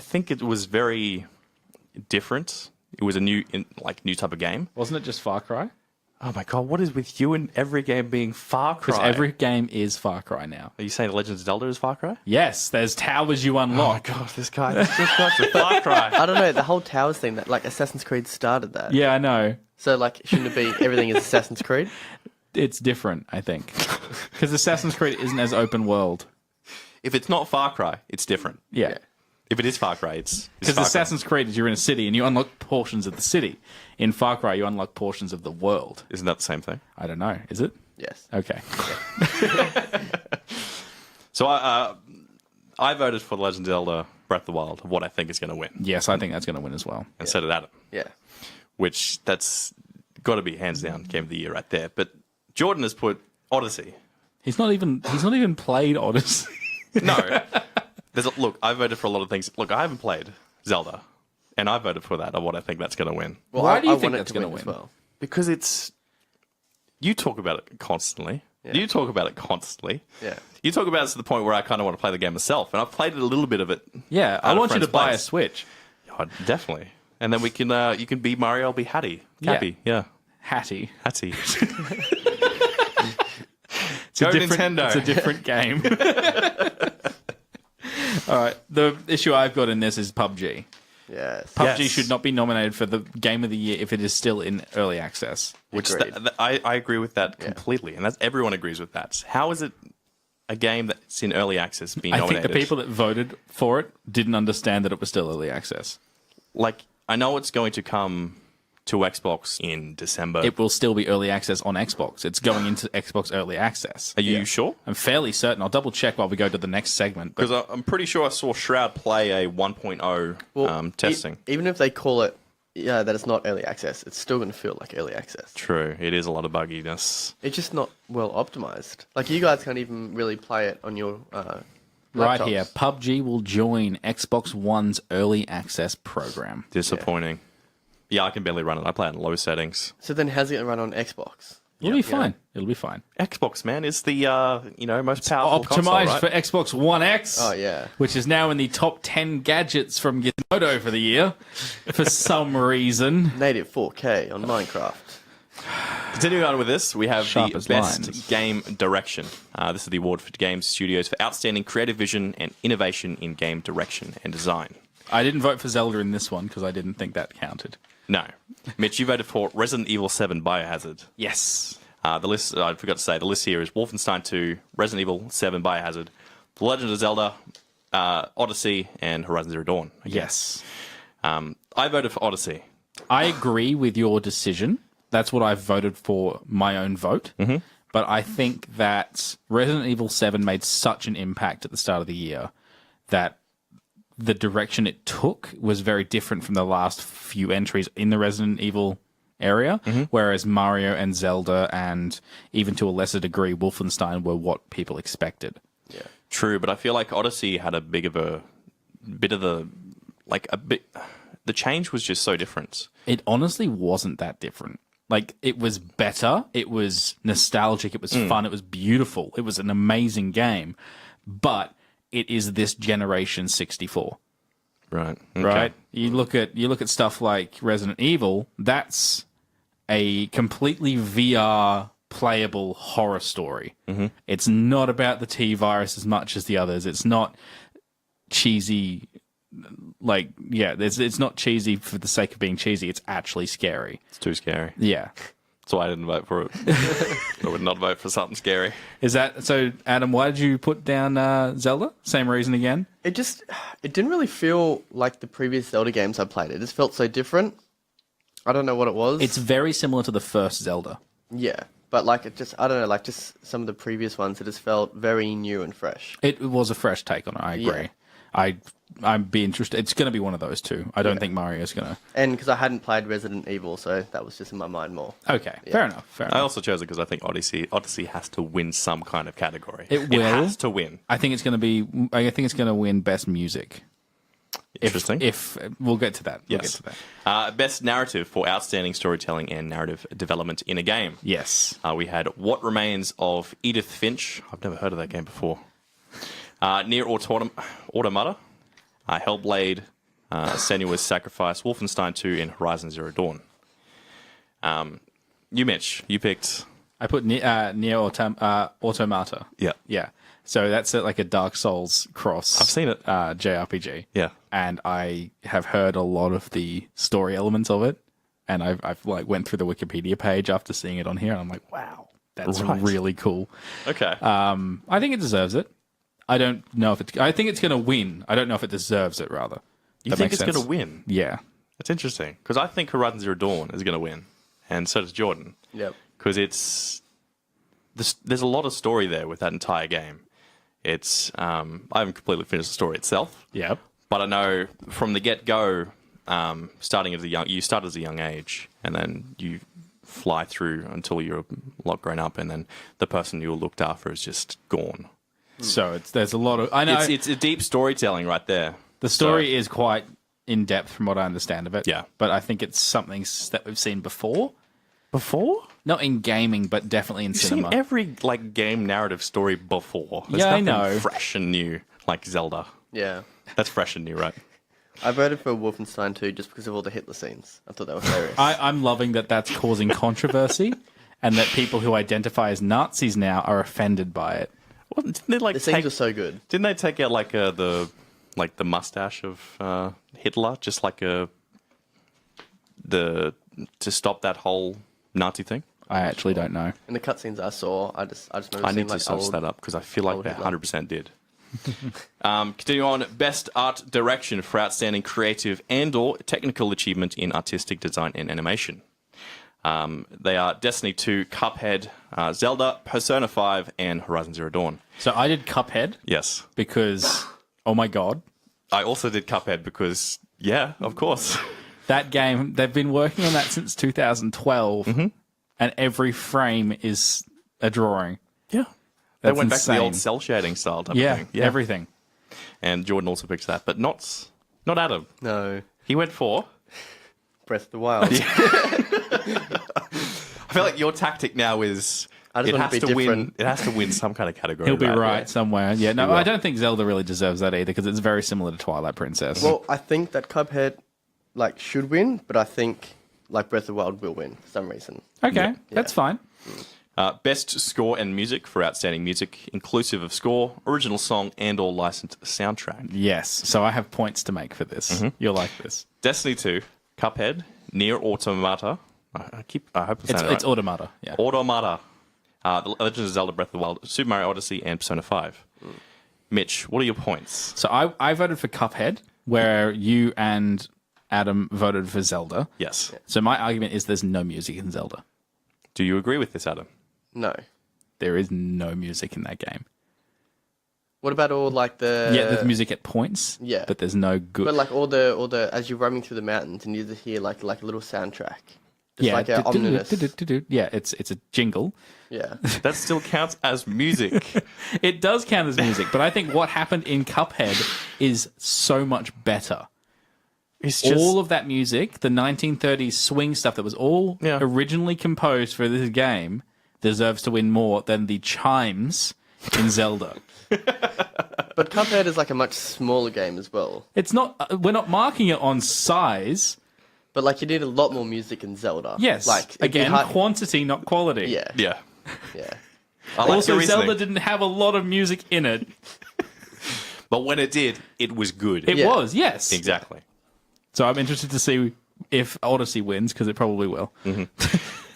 think it was very different. It was a new type of game.
Wasn't it just Far Cry?
Oh my god, what is with you and every game being Far Cry?
Because every game is Far Cry now.
Are you saying Legends of Zelda is Far Cry?
Yes, there's towers you unlock.
Oh god, this guy is just such a Far Cry.
I don't know, the whole Towers thing, that like Assassin's Creed started that.
Yeah, I know.
So like, shouldn't it be everything is Assassin's Creed?
It's different, I think. Because Assassin's Creed isn't as open world.
If it's not Far Cry, it's different.
Yeah.
If it is Far Cry, it's
Because
Far Cry.
Assassin's Creed is you're in a city and you unlock portions of the city. In Far Cry, you unlock portions of the world.
Isn't that the same thing?
I don't know. Is it?
Yes.
Okay.
So I voted for The Legend of Zelda Breath of the Wild, what I think is going to win.
Yes, I think that's going to win as well.
And so did Adam.
Yeah.
Which that's got to be hands down Game of the Year right there. But Jordan has put Odyssey.
He's not even played Odyssey.
No. Look, I voted for a lot of things. Look, I haven't played Zelda, and I voted for that of what I think that's going to win.
Well,
Why do you
I
think
want it
that's
to
gonna
win as
win?
well.
Because you talk about it constantly.
Yeah.
You talk about it constantly.
Yeah.
You talk about it to the point where I kind of want to play the game myself, and I've played a little bit of it.
Yeah, I
at a
want you to
friend's
buy a
place.
Switch.
Oh, definitely. And then we can you can be Mario, I'll be Hattie. Cappy, yeah.
Hattie.
Hattie.
It's a
Go
different,
Nintendo.
It's a different game. All right. The issue I've got in this is PUBG.
Yes.
PUBG
Yes.
should not be nominated for the Game of the Year if it is still in early access.
Which
Agreed.
I agree with that completely, and everyone agrees with that. How is it a game that's in early access being
I think
nominated?
the people that voted for it didn't understand that it was still early access.
Like, I know it's going to come to Xbox in December.
It will still be early access on Xbox. It's going into Xbox early access.
Are you sure?
I'm fairly certain. I'll double check while we go to the next segment. But
Because I'm pretty sure I saw Shroud play a 1.0 testing.
Even if they call it, that it's not early access, it's still going to feel like early access.
True, it is a lot of bugginess.
It's just not well optimized. Like, you guys can't even really play it on your
right
laptops.
here, PUBG will join Xbox One's early access program.
Disappointing. Yeah, I can barely run it. I play it in low settings.
So then how's it going to run on Xbox?
It'll be fine. It'll be fine.
Xbox, man, is the most powerful console,
Optimized
right?
for Xbox One X.
Oh, yeah.
Which is now in the top 10 gadgets from Gizmodo for the year for some reason.
Native 4K on Minecraft.
Continuing on with this, we have
Sharp
the
as
Best
lines.
Game Direction. This is the award for game studios for outstanding creative vision and innovation in game direction and design.
I didn't vote for Zelda in this one because I didn't think that counted.
No. Mitch, you voted for Resident Evil 7 Biohazard.
Yes.
The list, I forgot to say, the list here is Wolfenstein 2, Resident Evil 7 Biohazard, The Legend of Zelda, Odyssey, and Horizon Zero Dawn.
Yes.
I voted for Odyssey.
I agree with your decision. That's what I voted for my own vote. Mm-hmm. But I think that Resident Evil 7 made such an impact at the start of the year that the direction it took was very different from the last few entries in the Resident Evil area, whereas Mario and Zelda and even to a lesser degree Wolfenstein were what people expected.
Yeah.
True, but I feel like Odyssey had the change was just so different.
It honestly wasn't that different. Like, it was better, it was nostalgic, it was fun, it was beautiful, it was an amazing game, but it is this generation 64.
Right. Okay.
Right? You look at stuff like Resident Evil, that's a completely VR playable horror story. Mm-hmm. It's not about the T-virus as much as the others. It's not cheesy. It's not cheesy for the sake of being cheesy. It's actually scary.
It's too scary.
Yeah.
That's why I didn't vote for it. I would not vote for something scary.
Is that so, Adam? Why did you put down Zelda? Same reason again.
It didn't really feel like the previous Zelda games I played. It just felt so different. I don't know what it was.
It's very similar to the first Zelda.
Yeah, but I don't know, just some of the previous ones, it just felt very new and fresh.
It was a fresh take on it. I agree.
Yeah.
I'd be interested. It's going to be one of those two. I don't think Mario's going to.
And because I hadn't played Resident Evil, so that was just in my mind more.
Okay, fair enough.
I also chose it because I think Odyssey has to win some kind of category.
It will.
It has to win.
I think it's going to win best music.
Interesting.
If we'll get to that.
Yes. Best narrative for outstanding storytelling and narrative development in a game.
Yes.
We had What Remains of Edith Finch. I've never heard of that game before. Near Automata. Hellblade, Senua's Sacrifice, Wolfenstein 2, and Horizon Zero Dawn. You, Mitch, you picked...
I put Near Automata.
Yeah.
Yeah. So that's like a Dark Souls cross.
I've seen it.
JRPG.
Yeah.
And I have heard a lot of the story elements of it. And I've went through the Wikipedia page after seeing it on here, and I'm like, wow, that's really cool.
Okay.
I think it deserves it. I don't know if it's... I think it's going to win. I don't know if it deserves it, rather.
You think it's going to win?
Yeah.
That's interesting. Because I think Horizon Zero Dawn is going to win. And so does Jordan.
Yep.
Because there's a lot of story there with that entire game. It's... I haven't completely finished the story itself.
Yep.
But I know from the get-go, you start as a young age, and then you fly through until you're a lot grown up, and then the person you looked after is just gone.
So there's a lot of... I know
it's a deep storytelling right there.
the story is quite in-depth from what I understand of it.
Yeah.
But I think it's something that we've seen before.
Before?
Not in gaming, but definitely in
You've
cinema.
seen every game narrative story before. There's
Yeah, I
nothing
know.
fresh and new like Zelda.
Yeah.
That's fresh and new, right?
I voted for Wolfenstein 2 just because of all the Hitler scenes. I thought that was hilarious.
I'm loving that that's causing controversy and that people who identify as Nazis now are offended by it.
Well, didn't they
the scenes were so good.
Didn't they take out the mustache of Hitler, just like to stop that whole Nazi thing?
I actually don't know.
In the cutscenes I saw, I just remember
I
seeing
need to search that up because I feel like
old
they
Hitler.
100% did. Continue on. Best art direction for outstanding creative and/or technical achievement in artistic design and animation. They are Destiny 2, Cuphead, Zelda, Persona 5, and Horizon Zero Dawn.
So I did Cuphead
Yes.
because, oh my God,
I also did Cuphead because, yeah, of course.
that game, they've been working on that since 2012 and every frame is a drawing.
Yeah. They
That's
went back to the
insane.
old cell shading style type of
Yeah,
thing.
everything.
And Jordan also picked that, but not Adam.
No.
He went for
Breath of the Wild.
I feel like your tactic now is
I just want to be
win.
different.
It has to win some kind of category.
He'll be right
Yeah.
somewhere. Yeah, no, I don't think Zelda really deserves that either because it's very similar to Twilight Princess.
Well, I think that Cuphead should win, but I think Breath of the Wild will win for some reason.
okay, that's fine.
Best score and music for outstanding music, inclusive of score, original song, and/or licensed soundtrack.
Yes, so I have points to make for this. You'll like this.
Destiny 2, Cuphead, Nier Automata. I hope I'm saying it right.
It's Automata. Yeah.
Automata. The Legend of Zelda: Breath of the Wild, Super Mario Odyssey, and Persona 5. Mitch, what are your points?
So I voted for Cuphead, where you and Adam voted for Zelda.
Yes.
So my argument is there's no music in Zelda.
Do you agree with this, Adam?
No.
There is no music in that game.
What about all
Yeah, there's music at points.
Yeah.
But there's no good.
But all the as you're roaming through the mountains and you just hear like a little soundtrack. Just like an ominous.
Yeah, it's a jingle.
Yeah.
That still counts as music.
It does count as music, but I think what happened in Cuphead is so much better.
It's just
All of that music, the 1930s swing stuff that was all
Yeah.
originally composed for this game, deserves to win more than the chimes in Zelda.
But Cuphead is a much smaller game as well.
It's not. We're not marking it on size.
But you need a lot more music in Zelda.
Yes.
It'd be
Again,
hard-
quantity, not quality.
Yeah.
yeah.
Yeah.
I like
Also,
your reasoning.
Zelda didn't have a lot of music in it.
But when it did, it was good.
It
Yeah.
was, yes.
Exactly.
So I'm interested to see if Odyssey wins, because it probably will.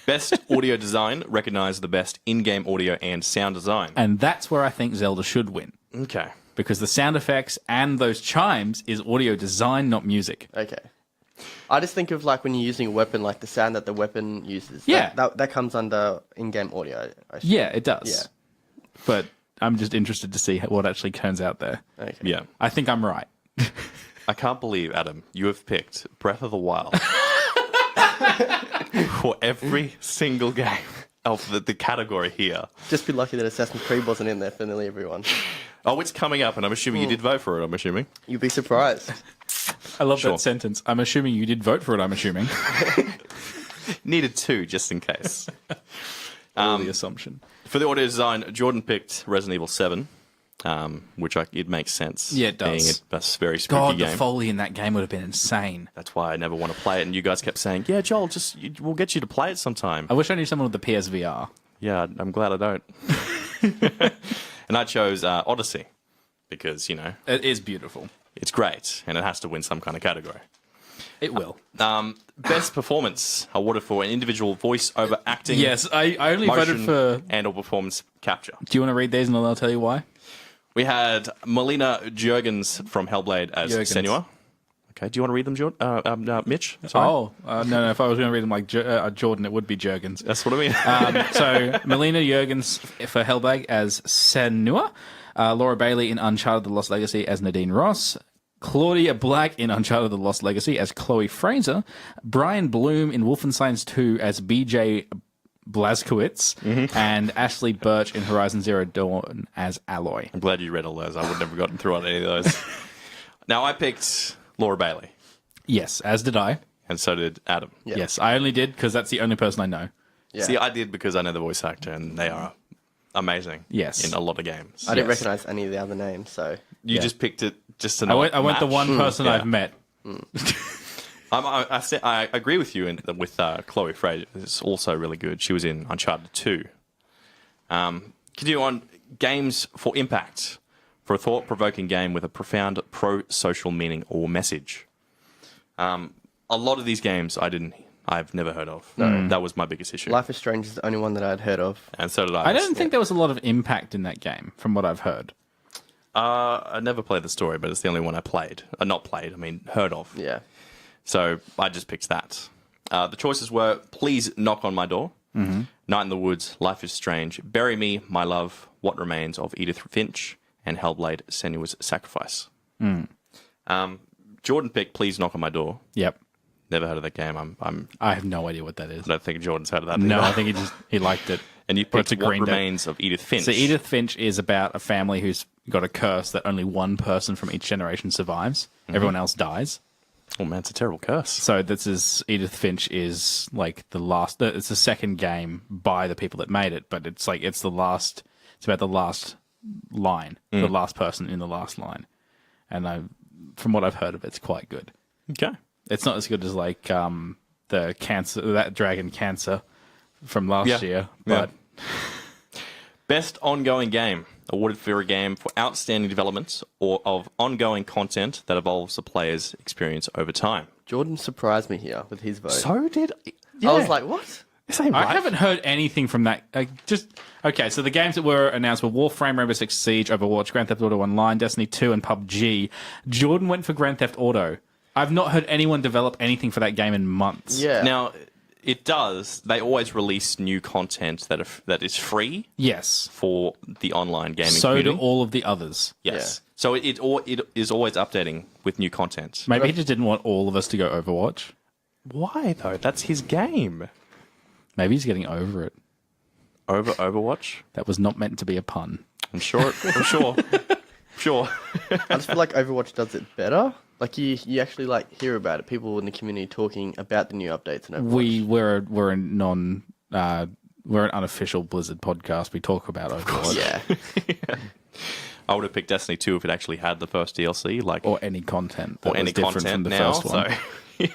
Best audio design, recognize the best in-game audio and sound design.
And that's where I think Zelda should win.
Okay.
Because the sound effects and those chimes is audio design, not music.
Okay. I just think of when you're using a weapon, the sound that the weapon uses.
Yeah.
That comes under in-game audio. I assume.
Yeah, it does.
Yeah.
But I'm just interested to see what actually turns out there.
Okay.
Yeah.
I think I'm right.
I can't believe, Adam, you have picked Breath of the Wild for every single game of the category here.
Just be lucky that Assassin's Creed wasn't in there for nearly everyone.
Oh, it's coming up, and I'm assuming you did vote for it, I'm assuming.
You'd be surprised.
I love
Sure.
that sentence. I'm assuming you did vote for it, I'm assuming.
Needed two, just in case.
The assumption.
For the audio design, Jordan picked Resident Evil 7, which it makes sense.
Yeah, it does.
Being a very spooky
God, the
game.
Foley in that game would have been insane.
That's why I never want to play it, and you guys kept saying, yeah, Joel, we'll get you to play it sometime.
I wish I knew someone with the PSVR.
Yeah, I'm glad I don't. And I chose Odyssey, because,
It is beautiful.
it's great, and it has to win some kind of category.
It will.
Best performance awarded for an individual voice over acting.
Yes, I only voted
motion,
for...
and/or performance capture.
Do you want to read these and I'll tell you why?
We had Melina Jurgens from Hellblade as
Jurgens.
Senua. Okay, do you want to read them, Mitch? Sorry.
Oh, no, if I was going to read them like Jordan, it would be Jurgens.
That's what I mean.
So, Melina Jurgens for Hellblade as Senua, Laura Bailey in Uncharted The Lost Legacy as Nadine Ross, Claudia Black in Uncharted The Lost Legacy as Chloe Fraser, Brian Bloom in Wolfenstein 2 as BJ Blazkowicz, and Ashley Birch in Horizon Zero Dawn as Aloy.
I'm glad you read all those. I would never gotten through on any of those. Now, I picked Laura Bailey,
Yes, as did I.
and so did Adam.
Yeah.
Yes, I only did because that's the only person I know.
Yeah.
See, I did because I know the voice actor, and they are amazing
Yes.
in a lot of games.
I didn't
Yes.
recognize any of the other names, so
You
Yeah.
just picked it just to
I
not
went the
match.
one person
Yeah.
I've met.
I agree with you with Chloe Fraser. It's also really good. She was in Uncharted 2. Continue on. Games for impact. For a thought-provoking game with a profound pro-social meaning or message. A lot of these games I've never heard of. No. That was my biggest issue.
Life is Strange is the only one that I'd heard of.
And so did I.
I don't think there was a lot of impact in that game, from what I've heard.
I never played the story, but it's the only one I played. Heard of.
Yeah.
So I just picked that. The choices were Please Knock on My Door, Night in the Woods, Life is Strange, Bury Me, My Love, What Remains of Edith Finch, and Hellblade, Senua's Sacrifice. Jordan picked Please Knock on My Door.
Yep.
Never heard of that game.
I have no idea what that is.
I don't think Jordan's heard of that.
No,
either.
I think he liked it.
And you
But
picked
it's a
What
Green Day.
Remains of Edith Finch.
So Edith Finch is about a family who's got a curse that only one person from each generation survives. Everyone else dies.
Oh man, it's a terrible curse.
So this is Edith Finch is like the last. It's the second game by the people that made it, but it's like it's the last. It's about the last line, the last person in the last line, and from what I've heard of it, it's quite good.
Okay.
It's not as good as like the cancer, that dragon cancer from last year, but
Best ongoing game awarded for a game for outstanding development or of ongoing content that evolves the player's experience over time.
Jordan surprised me here with his vote.
So did
I was like, what?
this ain't
I
right.
haven't heard anything from that. Okay, so the games that were announced were Warframe, Rainbow Six Siege, Overwatch, Grand Theft Auto Online, Destiny 2, and PUBG. Jordan went for Grand Theft Auto. I've not heard anyone develop anything for that game in months.
Yeah.
Now, it does. They always release new content that is free
Yes.
for the online gaming
So
community.
do all of the others.
Yes. So it is always updating with new content.
Maybe he just didn't want all of us to go Overwatch.
Why though? That's his game.
Maybe he's getting over it.
Over Overwatch?
That was not meant to be a pun.
I'm sure. I'm sure. Sure.
I just feel like Overwatch does it better. Like you actually like hear about it. People in the community talking about the new updates and Overwatch.
We're an unofficial Blizzard podcast. We talk about Overwatch.
Yeah.
I would have picked Destiny 2 if it actually had the first DLC,
Or any content that
or any
was different
content
from the
now.
first one.
So,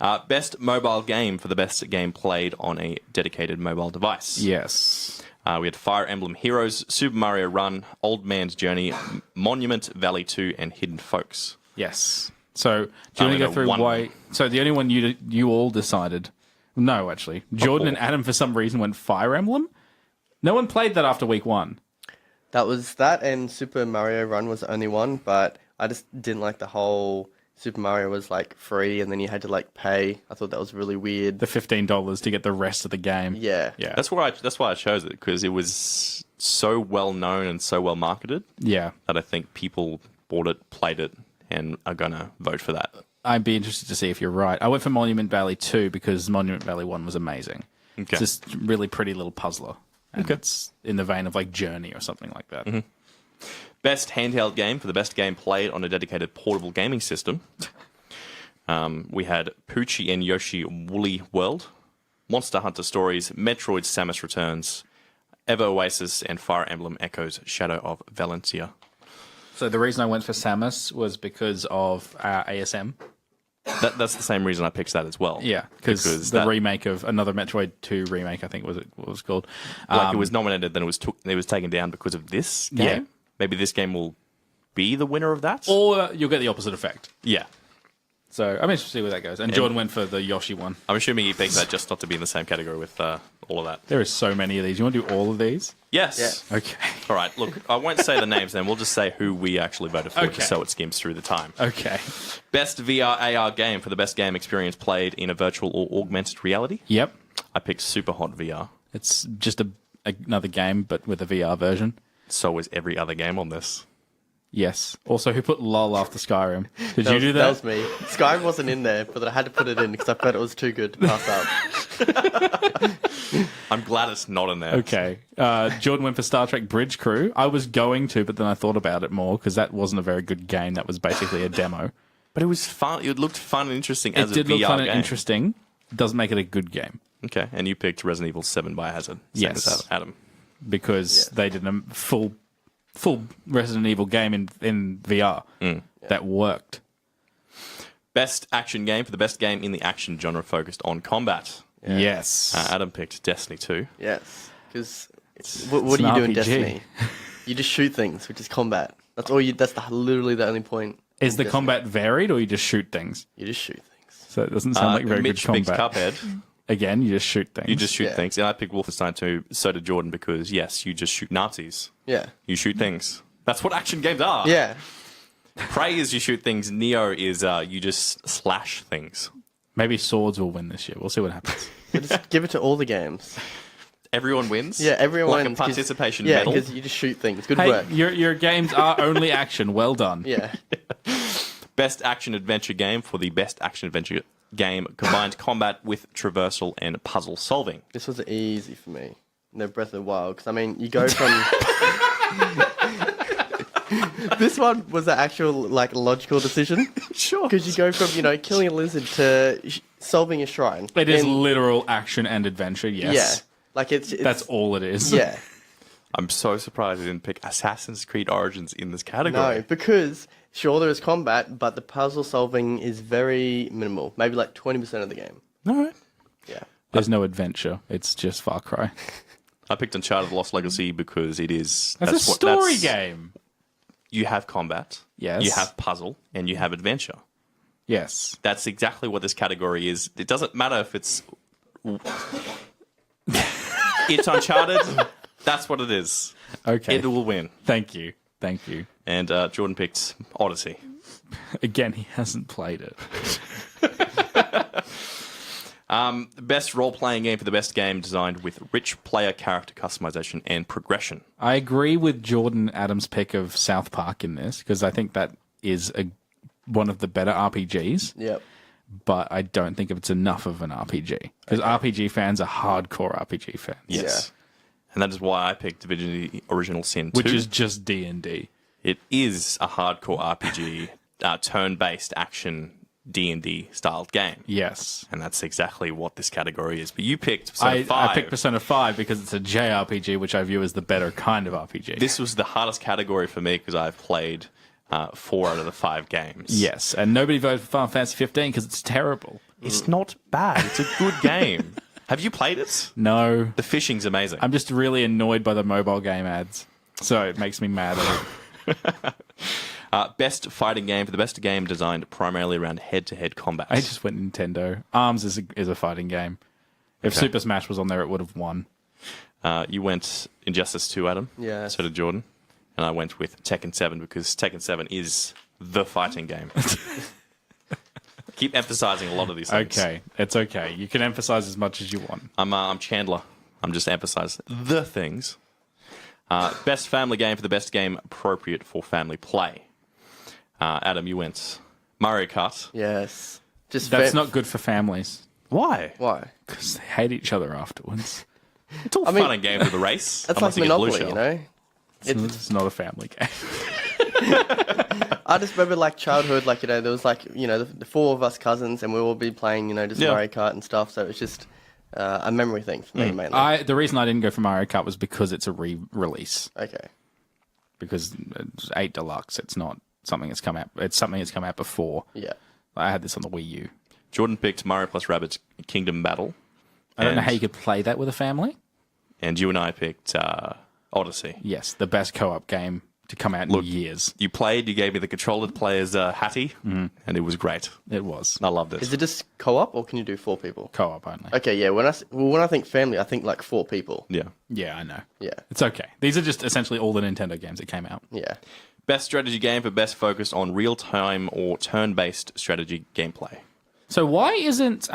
yeah. Best mobile game for the best game played on a dedicated mobile device.
Yes.
We had Fire Emblem Heroes, Super Mario Run, Old Man's Journey, Monument Valley 2, and Hidden Folks.
Yes. So, do you want to
only
go
know
through
one.
why? So, the only one you all decided. No, actually. Jordan and Adam, for some reason, went Fire Emblem. No one played that after week one.
That was that, and Super Mario Run was the only one, but I just didn't like the whole Super Mario was like free and then you had to like pay. I thought that was really weird.
The $15 to get the rest of the game.
Yeah.
Yeah.
That's why I chose it, because it was so well known and so well marketed
Yeah.
that I think people bought it, played it, and are gonna vote for that.
I'd be interested to see if you're right. I went for Monument Valley 2 because Monument Valley 1 was amazing.
Okay.
It's just really pretty little puzzler. And it's in the vein of like Journey or something like that.
Mm-hmm. Best handheld game for the best game played on a dedicated portable gaming system. We had Poochie and Yoshi Woolly World, Monster Hunter Stories, Metroid Samus Returns, Ever Oasis, and Fire Emblem Echoes Shadow of Valencia.
So the reason I went for Samus was because of ASM.
That's the same reason I picked that as well.
Yeah, because the
that,
remake of another Metroid 2 remake, I think was what it was called.
it was nominated, then it was taken down because of this game.
Yeah.
Maybe this game will be the winner of that.
Or you'll get the opposite effect.
Yeah.
So I'm interested to see where that goes. And Jordan went for the Yoshi one.
I'm assuming he picked that just not to be in the same category with all of that.
There is so many of these. You want to do all of these?
Yes.
Yeah.
Okay.
All right. Look, I won't say the names then. We'll just say who we actually voted for,
Okay.
just so it skims through the time.
Okay.
Best VR AR game for the best game experience played in a virtual or augmented reality.
Yep.
I picked Super Hot VR.
It's just another game, but with a VR version.
So is every other game on this.
Yes. Also, who put LOL after Skyrim? Did you do
That
that?
was me. Skyrim wasn't in there, but I had to put it in because I felt it was too good to pass up.
I'm glad it's not in there.
Okay. Jordan went for Star Trek Bridge Crew. I was going to, but then I thought about it more because that wasn't a very good game. That was basically a demo.
But it was fun. It looked fun and interesting as
It did
a VR
look fun
game.
and interesting. Doesn't make it a good game
Okay, and you picked Resident Evil 7 Biohazard. Same
Yes.
as Adam.
because they did a full Resident Evil game in VR that worked.
Best action game for the best game in the action genre focused on combat.
Yeah.
Yes.
Adam picked Destiny 2.
Yes, because what do
an
you do in
RPG.
Destiny? You just shoot things, which is combat. That's all you. That's literally the only point.
Is
in
the
Destiny.
combat varied or you just shoot things?
You just shoot things.
So it doesn't sound like very
Mitch
good
picked
combat.
Cuphead.
Again, you just shoot things.
You just shoot
Yeah.
things. And I picked Wolfenstein 2. So did Jordan because, yes, you just shoot Nazis.
Yeah.
You shoot things. That's what action games are.
Yeah.
Prey is you shoot things. Neo is you just slash things.
Maybe Swords will win this year. We'll see what happens.
But just give it to all the games.
Everyone wins.
Yeah, everyone
like
wins.
a participation
Yeah,
medal.
because you just shoot things. Good
Hey,
work.
your games are only action. Well done.
Yeah.
Best action adventure game for the best action adventure game combined combat with traversal and puzzle solving.
This was easy for me. No Breath of the Wild, because I mean, you go from This one was an actual like logical decision.
Sure.
Because you go from killing a lizard to solving a shrine.
It is
And-
literal action and adventure. Yes.
Yeah. Like it's
That's all it is.
Yeah.
I'm so surprised I didn't pick Assassin's Creed Origins in this category.
No, because sure there is combat, but the puzzle solving is very minimal. Maybe like 20% of the game.
All right.
Yeah.
There's no adventure. It's just Far Cry.
I picked Uncharted Lost Legacy because it is...
That's a story game.
You have combat.
Yes.
You have puzzle. And you have adventure.
Yes.
That's exactly what this category is. It doesn't matter if it's... It's Uncharted. That's what it is.
Okay.
It will win.
Thank you. Thank you.
And Jordan picked Odyssey.
Again, he hasn't played it.
Best role-playing game for the best game designed with rich player character customization and progression.
I agree with Jordan Adams' pick of South Park in this, because I think that is one of the better RPGs.
Yep.
But I don't think it's enough of an RPG. Because RPG fans are hardcore RPG fans.
Yes. And that is why I picked Divinity Original Sin 2.
Which is just D&D.
It is a hardcore RPG, turn-based action D&D styled game.
Yes.
And that's exactly what this category is. But you picked Persona 5.
I picked Persona 5 because it's a JRPG, which I view as the better kind of RPG.
This was the hardest category for me because I've played 4 out of the 5 games.
Yes, and nobody voted for Final Fantasy 15 because it's terrible.
It's not bad. It's a good game. Have you played it?
No.
The fishing's amazing.
I'm just really annoyed by the mobile game ads. So it makes me mad at it.
Best fighting game for the best game designed primarily around head-to-head combat.
I just went Nintendo. ARMS is a fighting game. If
Okay.
Super Smash was on there, it would have won.
You went Injustice 2, Adam.
Yeah.
So did Jordan. And I went with Tekken 7 because Tekken 7 is the fighting game. Keep emphasizing a lot of these things.
Okay, it's okay. You can emphasize as much as you want.
I'm Chandler. I'm just emphasizing the things. Best family game for the best game appropriate for family play. Adam, you went Mario Kart.
Yes. Just
That's not good for families
Why?
Why?
because they hate each other afterwards.
It's all
I mean,
fun and games with the race.
That's
unless
like
you get blue
Monopoly,
shell.
you know?
It's not a family game.
I just remember like childhood, like, there was like, the 4 of us cousins and we all be playing, just
Yeah.
Mario Kart and stuff. So it's just a memory thing for me mainly.
The reason I didn't go for Mario Kart was because it's a re-release.
Okay.
Because it's 8 Deluxe. It's not something that's come out. It's something that's come out before.
Yeah.
I had this on the Wii U.
Jordan picked Mario plus Rabbids Kingdom Battle.
I don't know
And-
how you could play that with a family.
And you and I picked Odyssey.
Yes, the best co-op game to come out in years.
You played, you gave me the controller to play as Hattie, and it was great.
It was
I love this.
Is it just co-op or can you do 4 people?
co-op only.
Okay, yeah. When I think family, I think like 4 people.
Yeah.
Yeah, I know.
Yeah.
It's okay. These are just essentially all the Nintendo games that came out.
Yeah.
Best strategy game for best focused on real-time or turn-based strategy gameplay.
So why isn't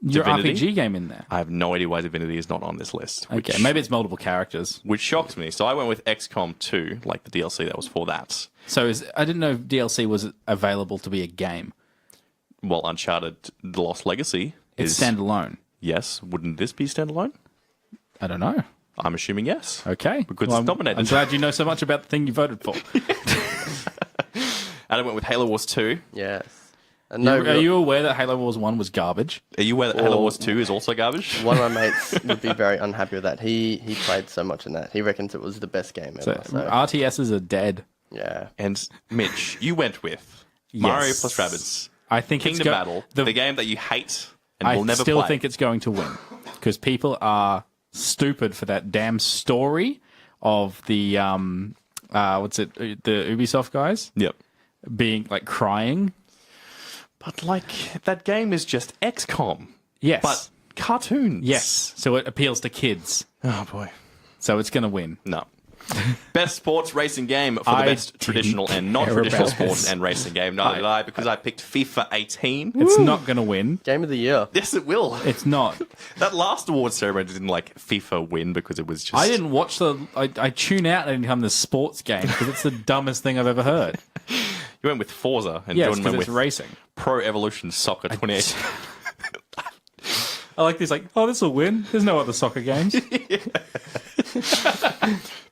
your
Divinity?
RPG game in there?
I have no idea why Divinity is not on this list. Which,
Okay, maybe it's multiple characters.
which shocks me. So I went with XCOM 2, like the DLC that was for that.
So I didn't know DLC was available to be a game.
Well, Uncharted The Lost Legacy
It's
is...
standalone.
Yes. Wouldn't this be standalone?
I don't know.
I'm assuming yes.
Okay.
Because
Well,
it's dominated.
I'm glad you know so much about the thing you voted for.
And I went with Halo Wars 2.
Yes. And no,
Are you aware that Halo Wars 1 was garbage?
Are you aware that Halo Wars 2 is also garbage?
one of my mates would be very unhappy with that. He played so much in that. He reckons it was the best game ever. So,
RTSs are dead.
yeah.
And Mitch, you went with Mario plus Rabbids
I think
Kingdom Battle, the game that you hate and will
I
never
still
play.
think it's going to win because people are stupid for that damn story of the the Ubisoft guys
Yep.
being like crying.
But like that game is just XCOM,
Yes,
but cartoons.
yes. So it appeals to kids.
Oh boy.
So it's going to win.
No. Best sports racing game for the
I
best traditional
didn't
and non-traditional
care about
sports
this.
and racing game. Neither did I, because I picked FIFA 18.
It's not going to win.
Game of the year.
Yes, it will.
It's not.
That last awards ceremony didn't like FIFA win because it was just.
I didn't watch I tune out anytime there's sports game because it's the dumbest thing I've ever heard.
You went with Forza and
Yes,
Jordan
because
went
it's
with
racing.
Pro Evolution Soccer 2018.
I like this. Like, oh, this will win. There's no other soccer games.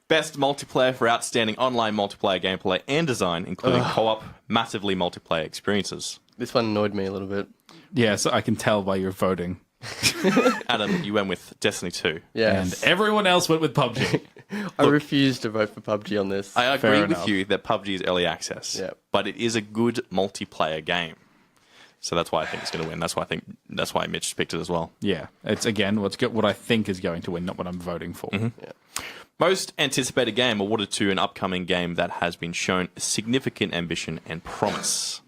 Best multiplayer for outstanding online multiplayer gameplay and design, including co-op, massively multiplayer experiences.
This one annoyed me a little bit.
Yeah, so I can tell by your voting.
Adam, you went with Destiny 2.
Yeah.
And everyone else went with PUBG.
I refuse to vote for PUBG on this.
I agree
Fair
with
enough.
you that PUBG is early access,
Yep.
but it is a good multiplayer game. So that's why I think it's going to win. That's why Mitch picked it as well.
Yeah, it's again what I think is going to win, not what I'm voting for.
Most anticipated game awarded to an upcoming game that has been shown significant ambition and promise.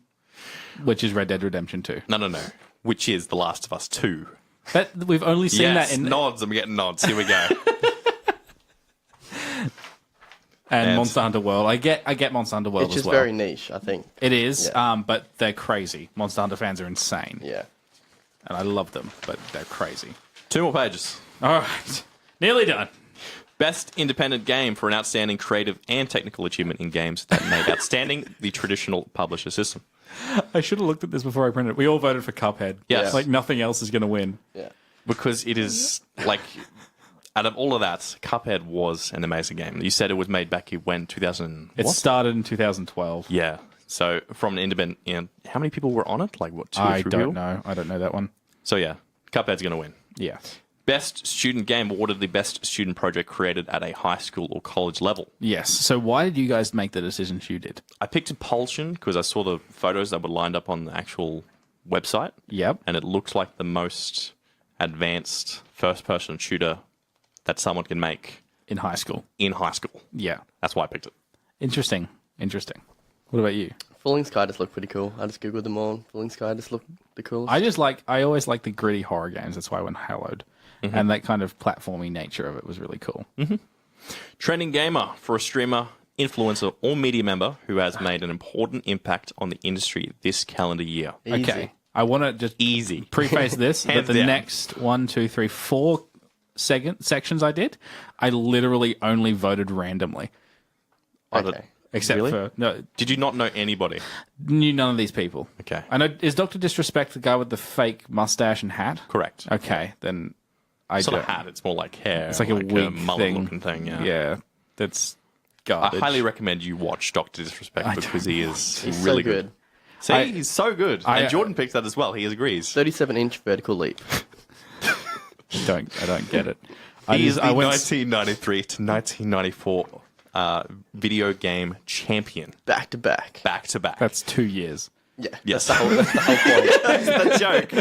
Which is Red Dead Redemption 2.
No. Which is The Last of Us 2.
But we've only seen
Yes,
that in
nods. I'm getting nods. Here we go.
and Monster Hunter World. I get Monster Hunter World
It's
as
just
well.
very niche, I think.
It is,
Yeah.
but they're crazy. Monster Hunter fans are insane,
Yeah.
and I love them, but they're crazy.
2 more pages.
All right, nearly done.
Best independent game for an outstanding creative and technical achievement in games that made outstanding the traditional publisher system.
I should have looked at this before I printed it. We all voted for Cuphead.
Yes.
Like nothing else is going to win.
Yeah.
Because it is, like, out of all of that, Cuphead was an amazing game. You said it was made back when, 2000?
It started in 2012.
Yeah. So from an independent, how many people were on it? Like, what, 2 or 3
I
people?
don't know. I don't know that one.
So yeah, Cuphead's going to win.
Yeah.
Best student game awarded the best student project created at a high school or college level.
Yes. So why did you guys make the decisions you did?
I picked Impulsion because I saw the photos that were lined up on the actual website.
Yep.
And it looks like the most advanced first-person shooter that someone can make
In high school.
in high school.
Yeah.
That's why I picked it.
Interesting. What about you?
Falling Sky just looked pretty cool. I just googled them all. Falling Sky just looked the coolest.
I always like the gritty horror games. That's why I went Hallowed. And that kind of platformy nature of it was really cool.
Trending gamer for a streamer, influencer, or media member who has made an important impact on the industry this calendar year.
Easy.
Okay. I want to just
Easy.
preface this that
Hands
the
down.
next 1, 2, 3, 4 sections I did, I literally only voted randomly.
Okay.
Except
Really?
for no,
Did you not know anybody?
knew none of these people.
Okay.
I know. Is Dr. Disrespect the guy with the fake mustache and hat?
Correct.
Okay, then I
It's not a
don't.
hat. It's more like hair.
It's like a wig
mullet
thing.
looking thing. Yeah.
Yeah, that's
I
garbage.
highly recommend you watch Dr. Disrespect
I
because
don't
he
know.
is
He's
really
so good.
See, he's so good. And Jordan picks that as well. He agrees.
37-inch vertical leap.
I don't get it.
He is the
I went
1993 to 1994 video game champion.
Back to back.
Back to back.
That's 2 years.
Yeah.
Yes.
That's the whole point.
That's the joke.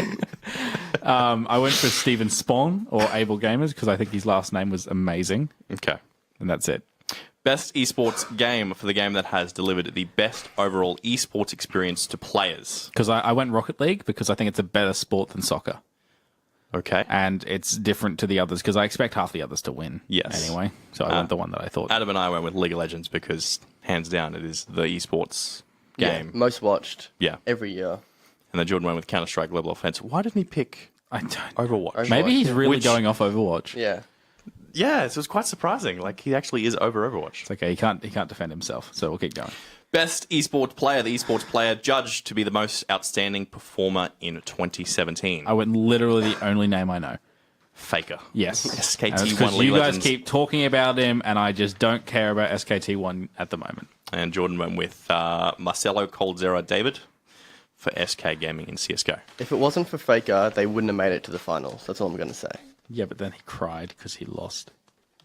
I went for Steven Spawn or Able Gamers because I think his last name was amazing,
Okay.
and that's it.
Best esports game for the game that has delivered the best overall esports experience to players.
Because I went Rocket League because I think it's a better sport than soccer.
Okay.
And it's different to the others because I expect half the others to win.
Yes.
Anyway, so I went the one that I thought.
Adam and I went with League of Legends because, hands down, it is the esports game.
Yeah, most watched.
Yeah.
Every year.
And then Jordan went with Counter-Strike Global Offensive. Why didn't he pick
I don't.
Overwatch?
Maybe he's really
Which-
going off Overwatch.
Yeah.
Yeah, so it was quite surprising. Like, he actually is over Overwatch.
It's okay. He can't defend himself. So we'll keep going.
Best esports player, the esports player judged to be the most outstanding performer in 2017.
I went literally the only name I know.
Faker.
Yes.
SKT1
And it's 'cause
League
you guys
Legends.
keep talking about him, and I just don't care about SKT1 at the moment.
And Jordan went with Marcelo Coldzera David for SK Gaming in CSGO.
If it wasn't for Faker, they wouldn't have made it to the finals. That's all I'm going to say.
Yeah, but then he cried because he lost.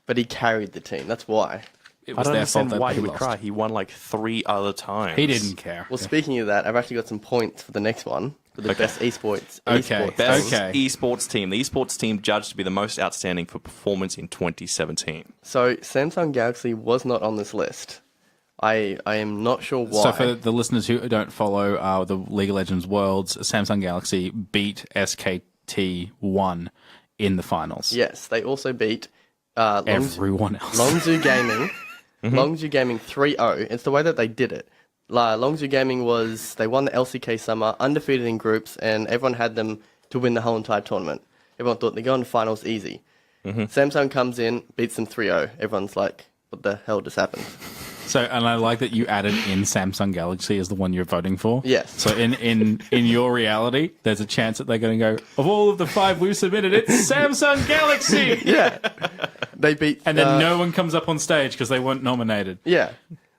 But he carried the team. That's why.
It
I
was
don't
their fault
understand
that
why
he
he would
lost.
cry. He won like 3 other times.
He didn't care.
Well, speaking of that, I've actually got some points for the next one. For the best esports.
Okay.
esports
Best
team.
Okay.
esports team. The esports team judged to be the most outstanding for performance in 2017.
So Samsung Galaxy was not on this list. I am not sure why.
So for the listeners who don't follow the League of Legends Worlds, Samsung Galaxy beat SKT1 in the finals.
Yes, they also beat
Everyone else.
Longzhu Gaming. Longzhu Gaming 3-0. It's the way that they did it. Longzhu Gaming they won the LCK Summer, undefeated in groups, and everyone had them to win the whole entire tournament. Everyone thought they go into finals easy. Samsung comes in, beats them 3-0. Everyone's like, what the hell just happened?
So, and I like that you added in Samsung Galaxy as the one you're voting for.
Yes.
So in your reality, there's a chance that they're going to go, of all of the 5 we've submitted, it's Samsung Galaxy!
Yeah. They beat...
And then no one comes up on stage because they weren't nominated.
Yeah.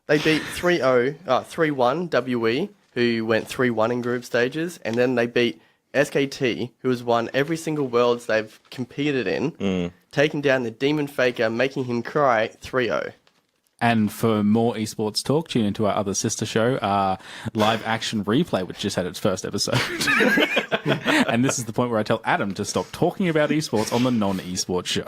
They beat 3-1 WE, who went 3-1 in group stages, and then they beat SKT, who has won every single Worlds they've competed in, taking down the Demon Faker, making him cry 3-0.
And for more esports talk, tune into our other sister show, Live Action Replay, which just had its first episode. And this is the point where I tell Adam to stop talking about esports on the non-esports show.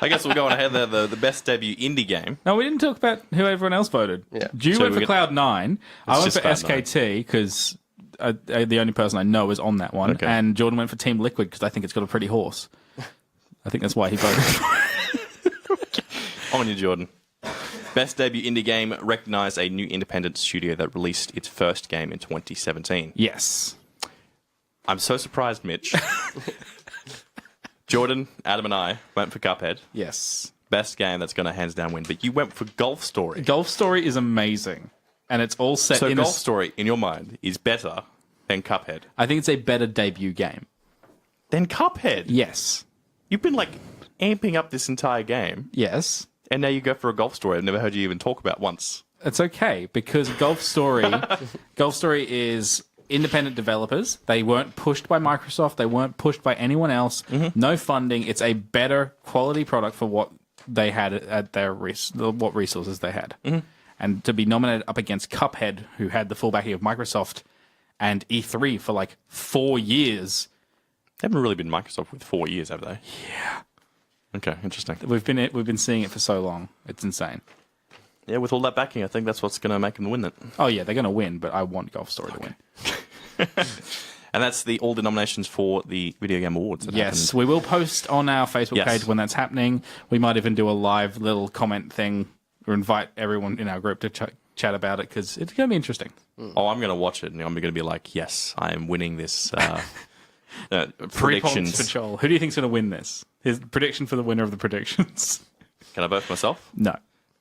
I guess we'll go on ahead. The best debut indie game.
No, we didn't talk about who everyone else voted.
Yeah.
Drew
So
went for
we get-
Cloud9. I went
just
for
Cloud9.
SKT because the only person I know is on that one.
Okay.
And Jordan went for Team Liquid because I think it's got a pretty horse. I think that's why he voted.
On you, Jordan. Best debut indie game recognized a new independent studio that released its first game in 2017.
Yes.
I'm so surprised, Mitch. Jordan, Adam, and I went for Cuphead.
Yes.
Best game that's going to hands down win. But you went for Golf Story.
Golf Story is amazing. And it's all set
So
in
Golf Story, in your mind, is better than Cuphead.
I think it's a better debut game.
Than Cuphead?
Yes.
You've been, amping up this entire game,
Yes.
and now you go for a Golf Story I've never heard you even talk about once.
It's okay because Golf Story is independent developers. They weren't pushed by Microsoft. They weren't pushed by anyone else. No funding. It's a better quality product for what they had at their what resources they had. And to be nominated up against Cuphead, who had the full backing of Microsoft and E3 for 4 years.
They haven't really been Microsoft for 4 years, have they?
Yeah.
Okay, interesting.
We've been seeing it for so long. It's insane.
Yeah, with all that backing, I think that's what's going to make them win it.
Oh yeah, they're going to win, but I want Golf Story to win.
And that's all the nominations for the Video Game Awards. That
Yes,
happened.
we will post on our Facebook
Yes.
page when that's happening. We might even do a live little comment thing or invite everyone in our group to chat about it because it's going to be interesting.
Oh, I'm going to watch it and I'm going to be like, yes, I am winning this.
3 points
Predictions.
for Joel. Who do you think's going to win this? His prediction for the winner of the predictions?
Can I vote for myself?
No.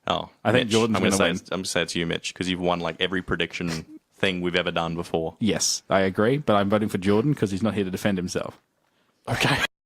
Oh,
I think
Mitch.
Jordan's
I'm gonna
gonna
say I'm going to say it's you, Mitch, because you've won every prediction thing we've ever done before.
Yes, I agree, but I'm voting for Jordan because he's not here to defend himself.
Okay.